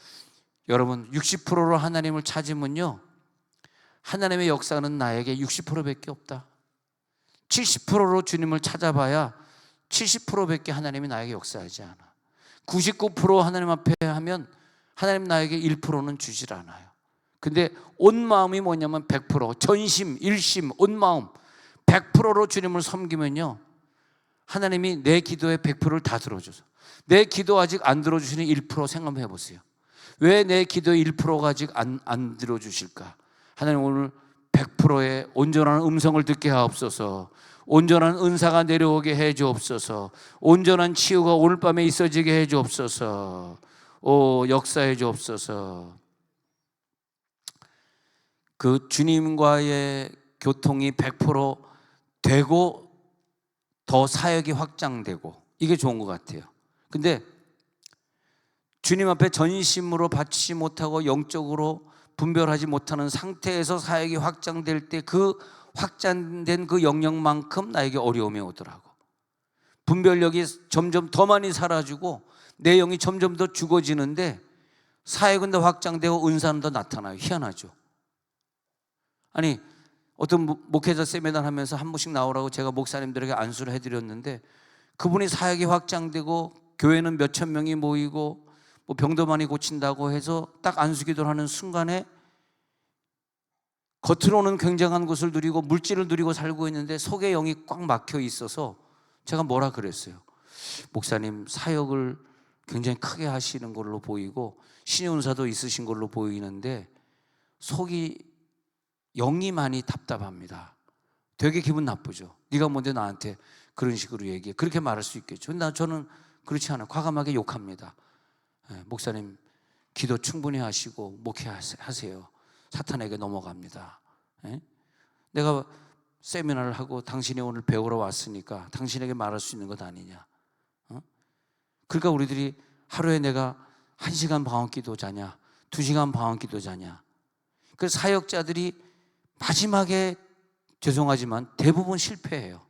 여러분 60%로 하나님을 찾으면요, 하나님의 역사는 나에게 60%밖에 없다. 70%로 주님을 찾아봐야 70%밖에 하나님이 나에게 역사하지 않아. 99% 하나님 앞에 하면 하나님 나에게 1%는 주질 않아요. 근데 온 마음이 뭐냐면 100%, 전심, 일심, 온 마음 100%로 주님을 섬기면요, 하나님이 내 기도의 100%를 다 들어줘서, 내 기도 아직 안 들어주시는 1% 생각해 보세요. 왜 내 기도의 1%가 아직 안 들어주실까? 하나님 오늘 100%의 온전한 음성을 듣게 하옵소서. 온전한 은사가 내려오게 해 주옵소서. 온전한 치유가 오늘 밤에 있어지게 해 주옵소서. 역사해 주옵소서. 그 주님과의 교통이 100% 되고 더 사역이 확장되고, 이게 좋은 것 같아요. 근데 주님 앞에 전심으로 바치지 못하고 영적으로 분별하지 못하는 상태에서 사역이 확장될 때 그 확장된 그 영역만큼 나에게 어려움이 오더라고. 분별력이 점점 더 많이 사라지고 내 영이 점점 더 죽어지는데 사역은 더 확장되고 은사는 더 나타나요. 희한하죠. 아니, 어떤 목회자 세미나 하면서 한 번씩 나오라고 제가 목사님들에게 안수를 해드렸는데, 그분이 사역이 확장되고 교회는 몇천 명이 모이고 뭐 병도 많이 고친다고 해서 딱 안수기도를 하는 순간에 겉으로는 굉장한 것을 누리고 물질을 누리고 살고 있는데 속에 영이 꽉 막혀 있어서 제가 뭐라 그랬어요. 목사님 사역을 굉장히 크게 하시는 걸로 보이고 신용사도 있으신 걸로 보이는데 속이, 영이 많이 답답합니다. 되게 기분 나쁘죠. 네가 뭔데 나한테 그런 식으로 얘기해. 그렇게 말할 수 있겠죠. 저는 그렇지 않아요. 과감하게 욕합니다. 목사님 기도 충분히 하시고 목회하세요. 사탄에게 넘어갑니다. 내가 세미나를 하고 당신이 오늘 배우러 왔으니까 당신에게 말할 수 있는 것 아니냐. 그러니까 우리들이 하루에 내가 1시간 방언 기도 자냐, 2시간 방언 기도 자냐. 그 사역자들이 마지막에, 죄송하지만 대부분 실패해요.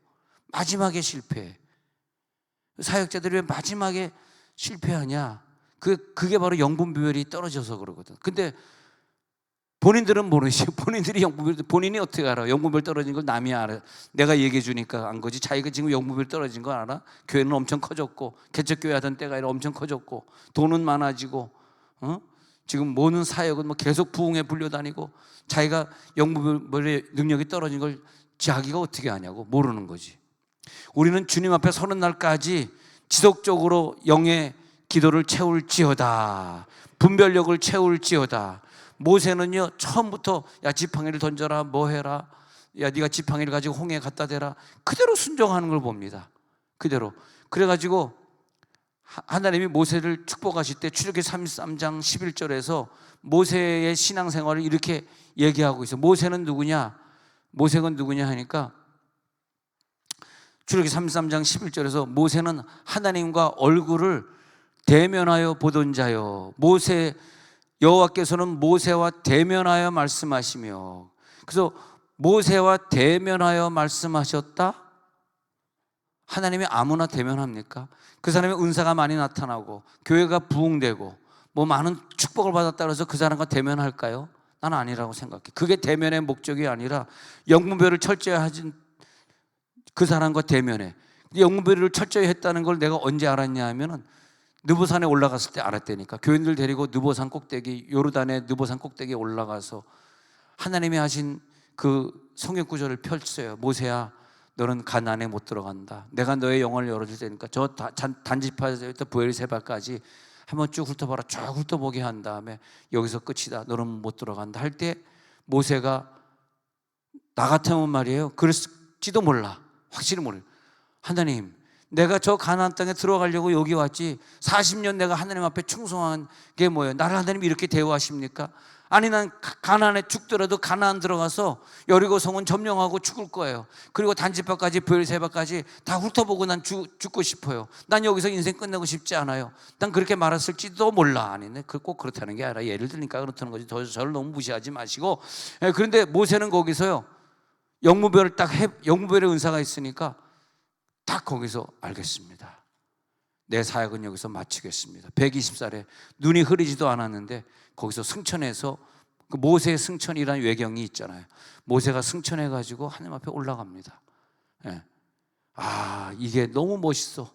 마지막에 실패해. 사역자들이 왜 마지막에 실패하냐? 그게 바로 영분별이 떨어져서 그러거든. 근데 본인들은 모르지. 본인들이 영분별, 본인이 어떻게 알아? 영분별 떨어진 걸 남이 알아. 내가 얘기해 주니까 안 거지. 자기가 지금 영분별 떨어진 거 알아? 교회는 엄청 커졌고, 개척교회 하던 때가 아니라 엄청 커졌고, 돈은 많아지고, 지금 모든 사역은 뭐 계속 부흥에 불려다니고, 자기가 영분별의 능력이 떨어진 걸 자기가 어떻게 아냐고. 모르는 거지. 우리는 주님 앞에 서는 날까지 지속적으로 영의 기도를 채울지어다, 분별력을 채울지어다. 모세는요, 처음부터 야 지팡이를 던져라, 뭐 해라, 야 네가 지팡이를 가지고 홍해에 갖다 대라, 그대로 순종하는 걸 봅니다. 그대로. 그래가지고 하나님이 모세를 축복하실 때 출애굽기 33장 11절에서 모세의 신앙생활을 이렇게 얘기하고 있어요. 모세는 누구냐? 모세는 누구냐 하니까 출애굽기 33장 11절에서 모세는 하나님과 얼굴을 대면하여 보던 자요. 모세, 여호와께서는 모세와 대면하여 말씀하시며, 그래서 모세와 대면하여 말씀하셨다? 하나님이 아무나 대면합니까? 그 사람의 은사가 많이 나타나고 교회가 부흥되고 뭐 많은 축복을 받았다 그래서 그 사람과 대면할까요? 나는 아니라고 생각해. 그게 대면의 목적이 아니라 영분별을 철저히 하진 그 사람과 대면해. 영분별을 철저히 했다는 걸 내가 언제 알았냐 하면은 느보산에 올라갔을 때 알았다니까. 교인들 데리고 느보산 꼭대기, 요르단의 느보산 꼭대기에 올라가서 하나님이 하신 그 성경 구절을 펼쳐요. 모세야, 너는 가나안에 못 들어간다. 내가 너의 영혼을 열어줄 테니까 저 단지파에서 브엘세바까지 한번 쭉 훑어봐라. 쭉 훑어보게 한 다음에 여기서 끝이다. 너는 못 들어간다 할 때 모세가 나 같으면 말이에요, 그랬을지도 몰라. 확실히 몰라요. 하나님, 내가 저 가나안 땅에 들어가려고 여기 왔지 40년 내가 하나님 앞에 충성한 게 뭐예요? 나를 하나님 이렇게 대우하십니까? 아니, 난 가나안에 죽더라도 가나안 들어가서 여리고 성은 점령하고 죽을 거예요. 그리고 단지파까지 브엘세바까지 다 훑어보고 난 죽고 싶어요. 난 여기서 인생 끝내고 싶지 않아요. 난 그렇게 말했을지도 몰라. 아니네, 꼭 그렇다는 게 아니라 예를 들니까 그렇다는 거지. 저를 너무 무시하지 마시고. 그런데 모세는 거기서요, 영무별의 은사가 있으니까 딱 거기서 알겠습니다. 내 사역은 여기서 마치겠습니다. 120살에 눈이 흐리지도 않았는데 거기서 승천해서, 그 모세의 승천이라는 외경이 있잖아요. 모세가 승천해가지고 하나님 앞에 올라갑니다. 예. 아, 이게 너무 멋있어.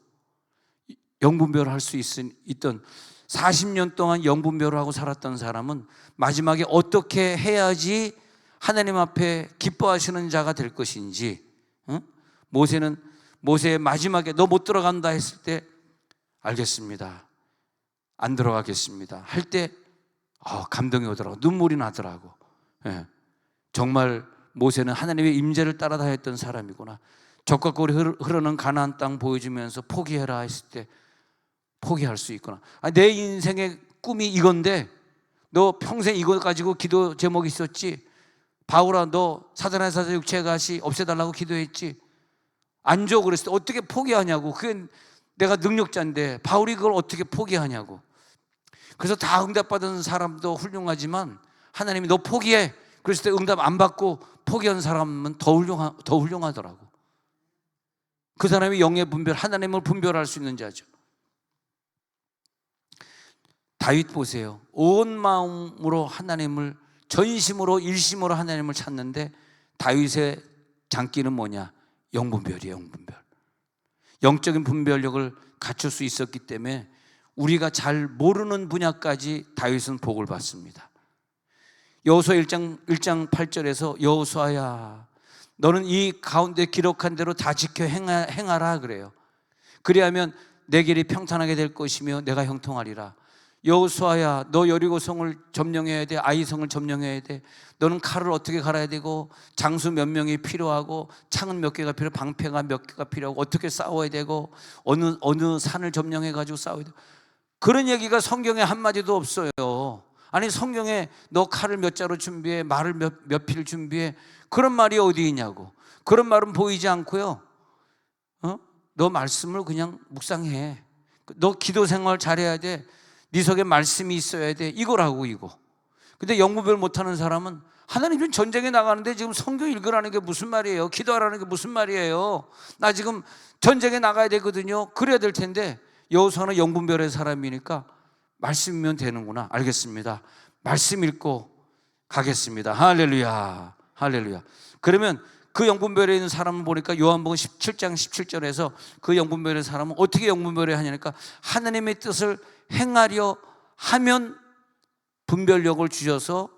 영분별을 할 수 있던 40년 동안 영분별을 하고 살았던 사람은 마지막에 어떻게 해야지 하나님 앞에 기뻐하시는 자가 될 것인지. 모세는 모세의 마지막에 너 못 들어간다 했을 때 알겠습니다, 안 들어가겠습니다 할 때 감동이 오더라고. 눈물이 나더라고. 예. 정말 모세는 하나님의 임재를 따라다 했던 사람이구나. 적과 꿀이 흐르는 가나안 땅 보여주면서 포기해라 했을 때 포기할 수 있구나. 내 인생의 꿈이 이건데 너 평생 이거 가지고 기도 제목이 있었지. 바울아, 너 사단의 사자 육체의 가시 없애달라고 기도했지. 안 줘 그랬을 때 어떻게 포기하냐고. 그게 내가 능력자인데 바울이 그걸 어떻게 포기하냐고. 그래서 다 응답받은 사람도 훌륭하지만 하나님이 너 포기해 그랬을 때 응답 안 받고 포기한 사람은 더 훌륭하더라고. 그 사람이 영의 분별, 하나님을 분별할 수 있는 자죠. 다윗 보세요. 온 마음으로 하나님을, 전심으로 일심으로 하나님을 찾는데 다윗의 장기는 뭐냐? 영분별이에요. 영분별. 영적인 분별력을 갖출 수 있었기 때문에 우리가 잘 모르는 분야까지 다윗은 복을 받습니다. 여호수아 1장 8절에서 여호수아야, 너는 이 가운데 기록한 대로 다 지켜 행하라 그래요. 그리하면 내 길이 평탄하게 될 것이며 내가 형통하리라. 여호수아야, 너 여리고성을 점령해야 돼. 아이성을 점령해야 돼. 너는 칼을 어떻게 갈아야 되고, 장수 몇 명이 필요하고, 창은 몇 개가 필요하고, 방패가 몇 개가 필요하고, 어떻게 싸워야 되고, 어느 산을 점령해 가지고 싸워야 되고. 그런 얘기가 성경에 한마디도 없어요. 아니, 성경에 너 칼을 몇 자루 준비해, 말을 몇 필 준비해, 그런 말이 어디 있냐고. 그런 말은 보이지 않고요. 너 말씀을 그냥 묵상해. 너 기도 생활 잘해야 돼. 네 속에 말씀이 있어야 돼. 이거라고, 이거. 근데 영분별 못하는 사람은 하나님 전쟁에 나가는데 지금 성경 읽으라는 게 무슨 말이에요? 기도하라는 게 무슨 말이에요? 나 지금 전쟁에 나가야 되거든요. 그래야 될 텐데 여호수아는 영분별의 사람이니까 말씀이면 되는구나. 알겠습니다. 말씀 읽고 가겠습니다. 할렐루야, 할렐루야. 그러면 그 영분별에 있는 사람을 보니까 요한복음 17장 17절에서 그 영분별의 사람은 어떻게 영분별을 하냐니까 하나님의 뜻을 행하려 하면 분별력을 주셔서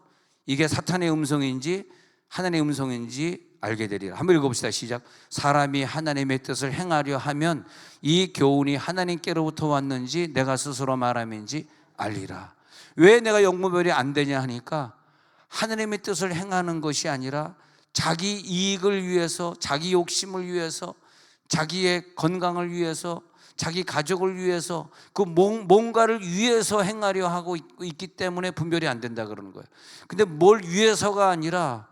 이게 사탄의 음성인지 하나님의 음성인지 알게 되리라. 한번 읽어봅시다. 시작. 사람이 하나님의 뜻을 행하려 하면 이 교훈이 하나님께로부터 왔는지 내가 스스로 말함인지 알리라. 왜 내가 영분별이 안 되냐 하니까 하나님의 뜻을 행하는 것이 아니라 자기 이익을 위해서, 자기 욕심을 위해서, 자기의 건강을 위해서, 자기 가족을 위해서, 그 뭔가를 위해서 행하려 하고 있기 때문에 분별이 안 된다 그러는 거예요. 근데 뭘 위해서가 아니라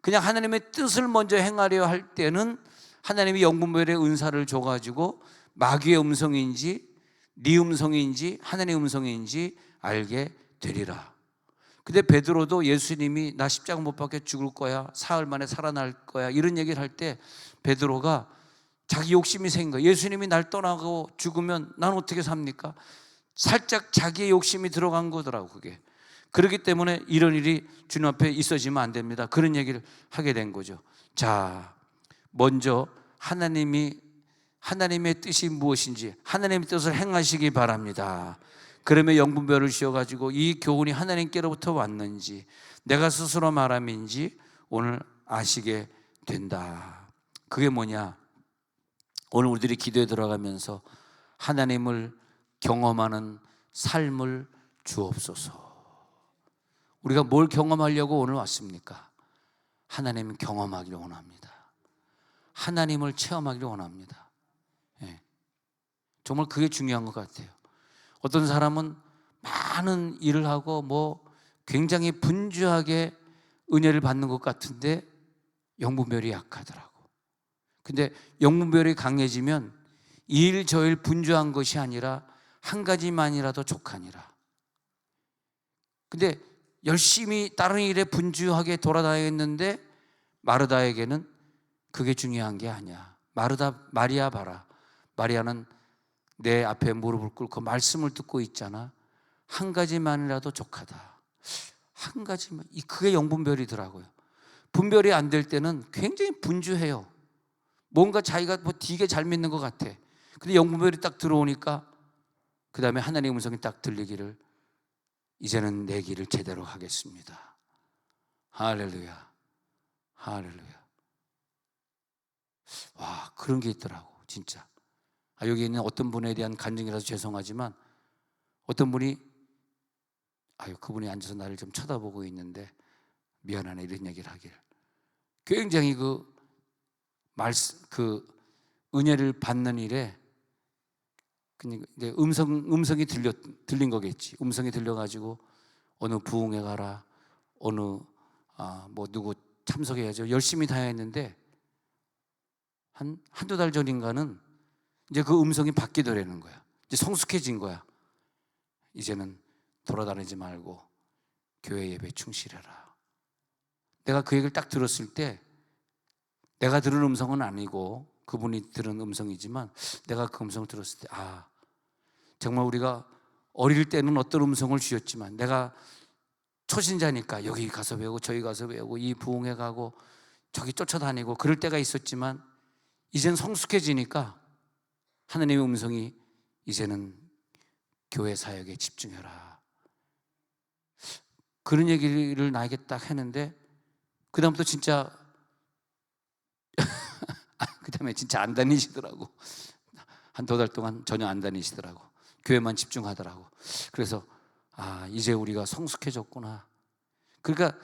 그냥 하나님의 뜻을 먼저 행하려 할 때는 하나님이 영분별의 은사를 줘가지고 마귀의 음성인지 네 음성인지 하나님의 음성인지 알게 되리라. 근데 베드로도 예수님이 나 십자가 못 박혀 죽을 거야, 사흘 만에 살아날 거야, 이런 얘기를 할 때 베드로가 자기 욕심이 생긴 거야. 예수님이 날 떠나고 죽으면 난 어떻게 삽니까? 살짝 자기의 욕심이 들어간 거더라고 그게. 그렇기 때문에 이런 일이 주님 앞에 있어지면 안 됩니다. 그런 얘기를 하게 된 거죠. 자, 먼저 하나님의 뜻이 무엇인지 하나님의 뜻을 행하시기 바랍니다. 그러면 영분별을 씌워가지고 이 교훈이 하나님께로부터 왔는지 내가 스스로 말함인지 오늘 아시게 된다. 그게 뭐냐? 오늘 우리들이 기도에 들어가면서 하나님을 경험하는 삶을 주옵소서. 우리가 뭘 경험하려고 오늘 왔습니까? 하나님을 경험하기를 원합니다. 하나님을 체험하기를 원합니다. 예. 정말 그게 중요한 것 같아요. 어떤 사람은 많은 일을 하고 굉장히 분주하게 은혜를 받는 것 같은데 영분별이 약하더라고. 근데 영분별이 강해지면 이 일 저 일 분주한 것이 아니라 한 가지만이라도 족하니라. 근데 열심히 다른 일에 분주하게 돌아다녔는데 마르다에게는 그게 중요한 게 아니야. 마리아 봐라. 마리아는 내 앞에 무릎을 꿇고 말씀을 듣고 있잖아. 한 가지만이라도 족하다. 한 가지만. 그게 영분별이더라고요. 분별이 안 될 때는 굉장히 분주해요. 뭔가 자기가 되게 잘 믿는 것 같아. 근데 영분별이 딱 들어오니까 그 다음에 하나님의 음성이 딱 들리기를 이제는 내 길을 제대로 하겠습니다. 할렐루야, 할렐루야. 와, 그런 게 있더라고 진짜. 여기 있는 어떤 분에 대한 간증이라서 죄송하지만 어떤 분이 그분이 앉아서 나를 좀 쳐다보고 있는데 미안하네 이런 얘기를 하길. 굉장히 그 은혜를 받는 일에 음성이 들린 거겠지. 음성이 들려가지고 어느 부흥회 가라, 어느 누구 참석해야죠. 열심히 다녔는데 한두 달 전인가는 이제 그 음성이 바뀌더라는 거야. 이제 성숙해진 거야. 이제는 돌아다니지 말고 교회 예배 충실해라. 내가 그 얘기를 딱 들었을 때 내가 들은 음성은 아니고 그분이 들은 음성이지만 내가 그 음성을 들었을 때 정말 우리가 어릴 때는 어떤 음성을 주셨지만 내가 초신자니까 여기 가서 배우고 저기 가서 배우고 이 부흥회 가고 저기 쫓아다니고 그럴 때가 있었지만 이젠 성숙해지니까 하나님의 음성이 이제는 교회 사역에 집중해라. 그런 얘기를 나에게 딱 했는데 그 다음부터 진짜 그 다음에 진짜 안 다니시더라고. 한 2달 동안 전혀 안 다니시더라고. 교회만 집중하더라고. 그래서 이제 우리가 성숙해졌구나. 그러니까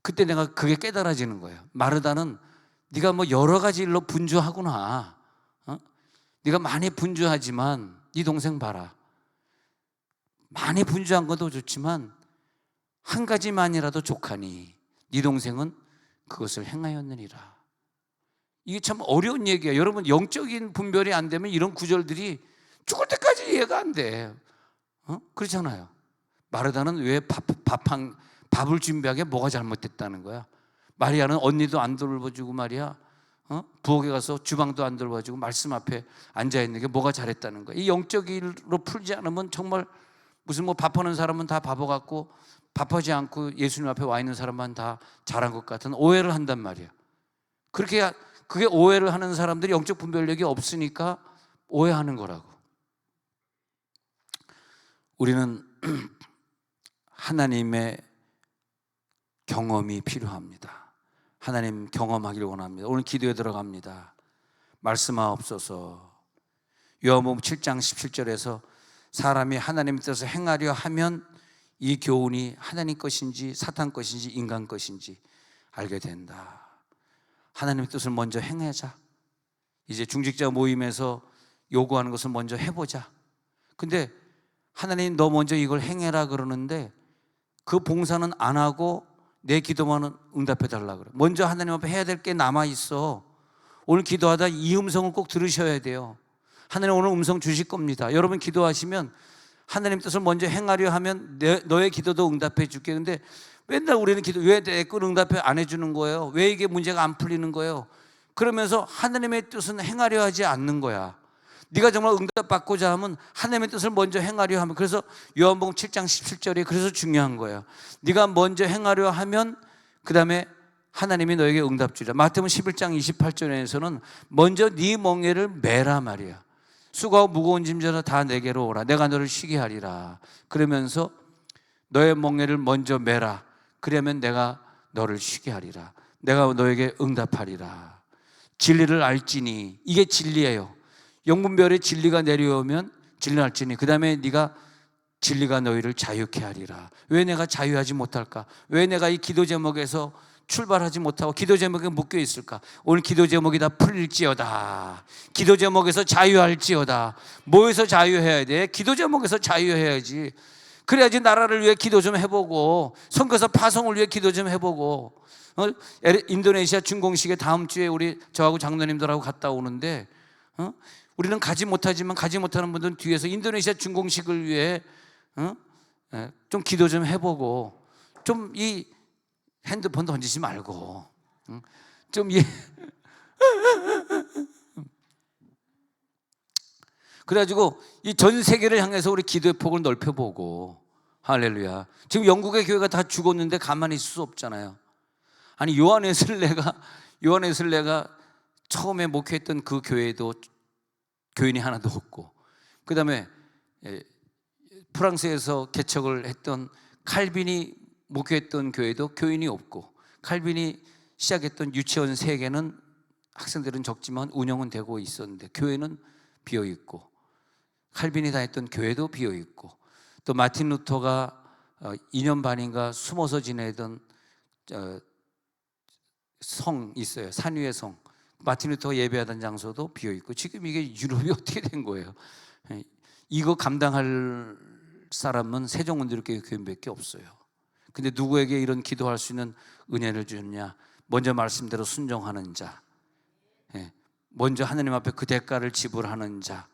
그때 내가 그게 깨달아지는 거예요. 마르다는 네가 여러 가지 일로 분주하구나. 네가 많이 분주하지만 네 동생 봐라. 많이 분주한 것도 좋지만 한 가지만이라도 족하니 네 동생은 그것을 행하였느니라. 이게 참 어려운 얘기예요. 여러분, 영적인 분별이 안 되면 이런 구절들이 죽을 때까지 이해가 안 돼. 그렇잖아요. 마르다는 왜 밥을 준비하게 뭐가 잘못됐다는 거야? 마리아는 언니도 안 돌봐주고 말이야, 부엌에 가서 주방도 안 돌봐주고 말씀 앞에 앉아있는 게 뭐가 잘했다는 거야? 이 영적 일로 풀지 않으면 정말 무슨 뭐 밥하는 사람은 다 바보 같고 밥하지 않고 예수님 앞에 와 있는 사람만 다 잘한 것 같은 오해를 한단 말이야. 그게 오해를 하는 사람들이 영적 분별력이 없으니까 오해하는 거라고. 우리는 하나님의 경험이 필요합니다. 하나님 경험하기를 원합니다. 오늘 기도에 들어갑니다. 말씀하옵소서. 요한복음 7장 17절에서 사람이 하나님의 뜻을 행하려 하면 이 교훈이 하나님 것인지 사탄 것인지 인간 것인지 알게 된다. 하나님의 뜻을 먼저 행하자. 이제 중직자 모임에서 요구하는 것을 먼저 해보자. 근데 하나님 너 먼저 이걸 행해라 그러는데 그 봉사는 안 하고 내 기도만은 응답해 달라 그래. 먼저 하나님 앞에 해야 될 게 남아 있어. 오늘 기도하다 이 음성을 꼭 들으셔야 돼요. 하나님 오늘 음성 주실 겁니다. 여러분 기도하시면 하나님 뜻을 먼저 행하려 하면 너의 기도도 응답해 줄게. 근데 맨날 우리는 왜 내 걸 응답해 안 해주는 거예요? 왜 이게 문제가 안 풀리는 거예요? 그러면서 하나님의 뜻은 행하려 하지 않는 거야. 네가 정말 응답받고자 하면 하나님의 뜻을 먼저 행하려 하면, 그래서 요한복음 7장 17절이 그래서 중요한 거예요. 네가 먼저 행하려 하면 그 다음에 하나님이 너에게 응답 주리라. 마태복음 11장 28절에서는 먼저 네 멍에를 매라 말이야. 수고하고 무거운 짐져서 다 내게로 오라. 내가 너를 쉬게 하리라. 그러면서 너의 멍에를 먼저 매라. 그러면 내가 너를 쉬게 하리라. 내가 너에게 응답하리라. 진리를 알지니, 이게 진리예요. 영분별의 진리가 내려오면 진리를 알지니 그 다음에 네가 진리가 너희를 자유케 하리라. 왜 내가 자유하지 못할까? 왜 내가 이 기도 제목에서 출발하지 못하고 기도 제목에 묶여 있을까? 오늘 기도 제목이 다 풀릴지어다. 기도 제목에서 자유할지어다. 뭐에서 자유해야 돼? 기도 제목에서 자유해야지. 그래야지 나라를 위해 기도 좀 해보고 선교사 파송을 위해 기도 좀 해보고. 인도네시아 준공식에 다음 주에 우리 저하고 장로님들하고 갔다 오는데 우리는 가지 못하지만 가지 못하는 분들은 뒤에서 인도네시아 준공식을 위해 좀 기도 좀 해보고, 좀 이 핸드폰 던지지 말고 좀 그래가지고 이 전 세계를 향해서 우리 기도의 폭을 넓혀보고. 할렐루야. 지금 영국의 교회가 다 죽었는데 가만히 있을 수 없잖아요. 아니 요한웨슬레가 처음에 목회했던 그 교회도 교인이 하나도 없고, 그 다음에 프랑스에서 개척을 했던 칼빈이 목회했던 교회도 교인이 없고, 칼빈이 시작했던 유치원 3개는 학생들은 적지만 운영은 되고 있었는데 교회는 비어있고, 칼빈이 다녔던 교회도 비어있고, 또 마틴 루터가 2년 반인가 숨어서 지내던 성 있어요. 산 위의 성. 마틴 루터가 예배하던 장소도 비어있고. 지금 이게 유럽이 어떻게 된 거예요? 이거 감당할 사람은 세종원들교회 교인밖에 없어요. 근데 누구에게 이런 기도할 수 있는 은혜를 주느냐? 먼저 말씀대로 순종하는 자, 먼저 하나님 앞에 그 대가를 지불하는 자.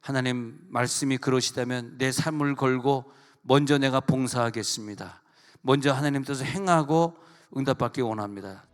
하나님 말씀이 그러시다면 내 삶을 걸고 먼저 내가 봉사하겠습니다. 먼저 하나님 뜻을 행하고 응답받기 원합니다.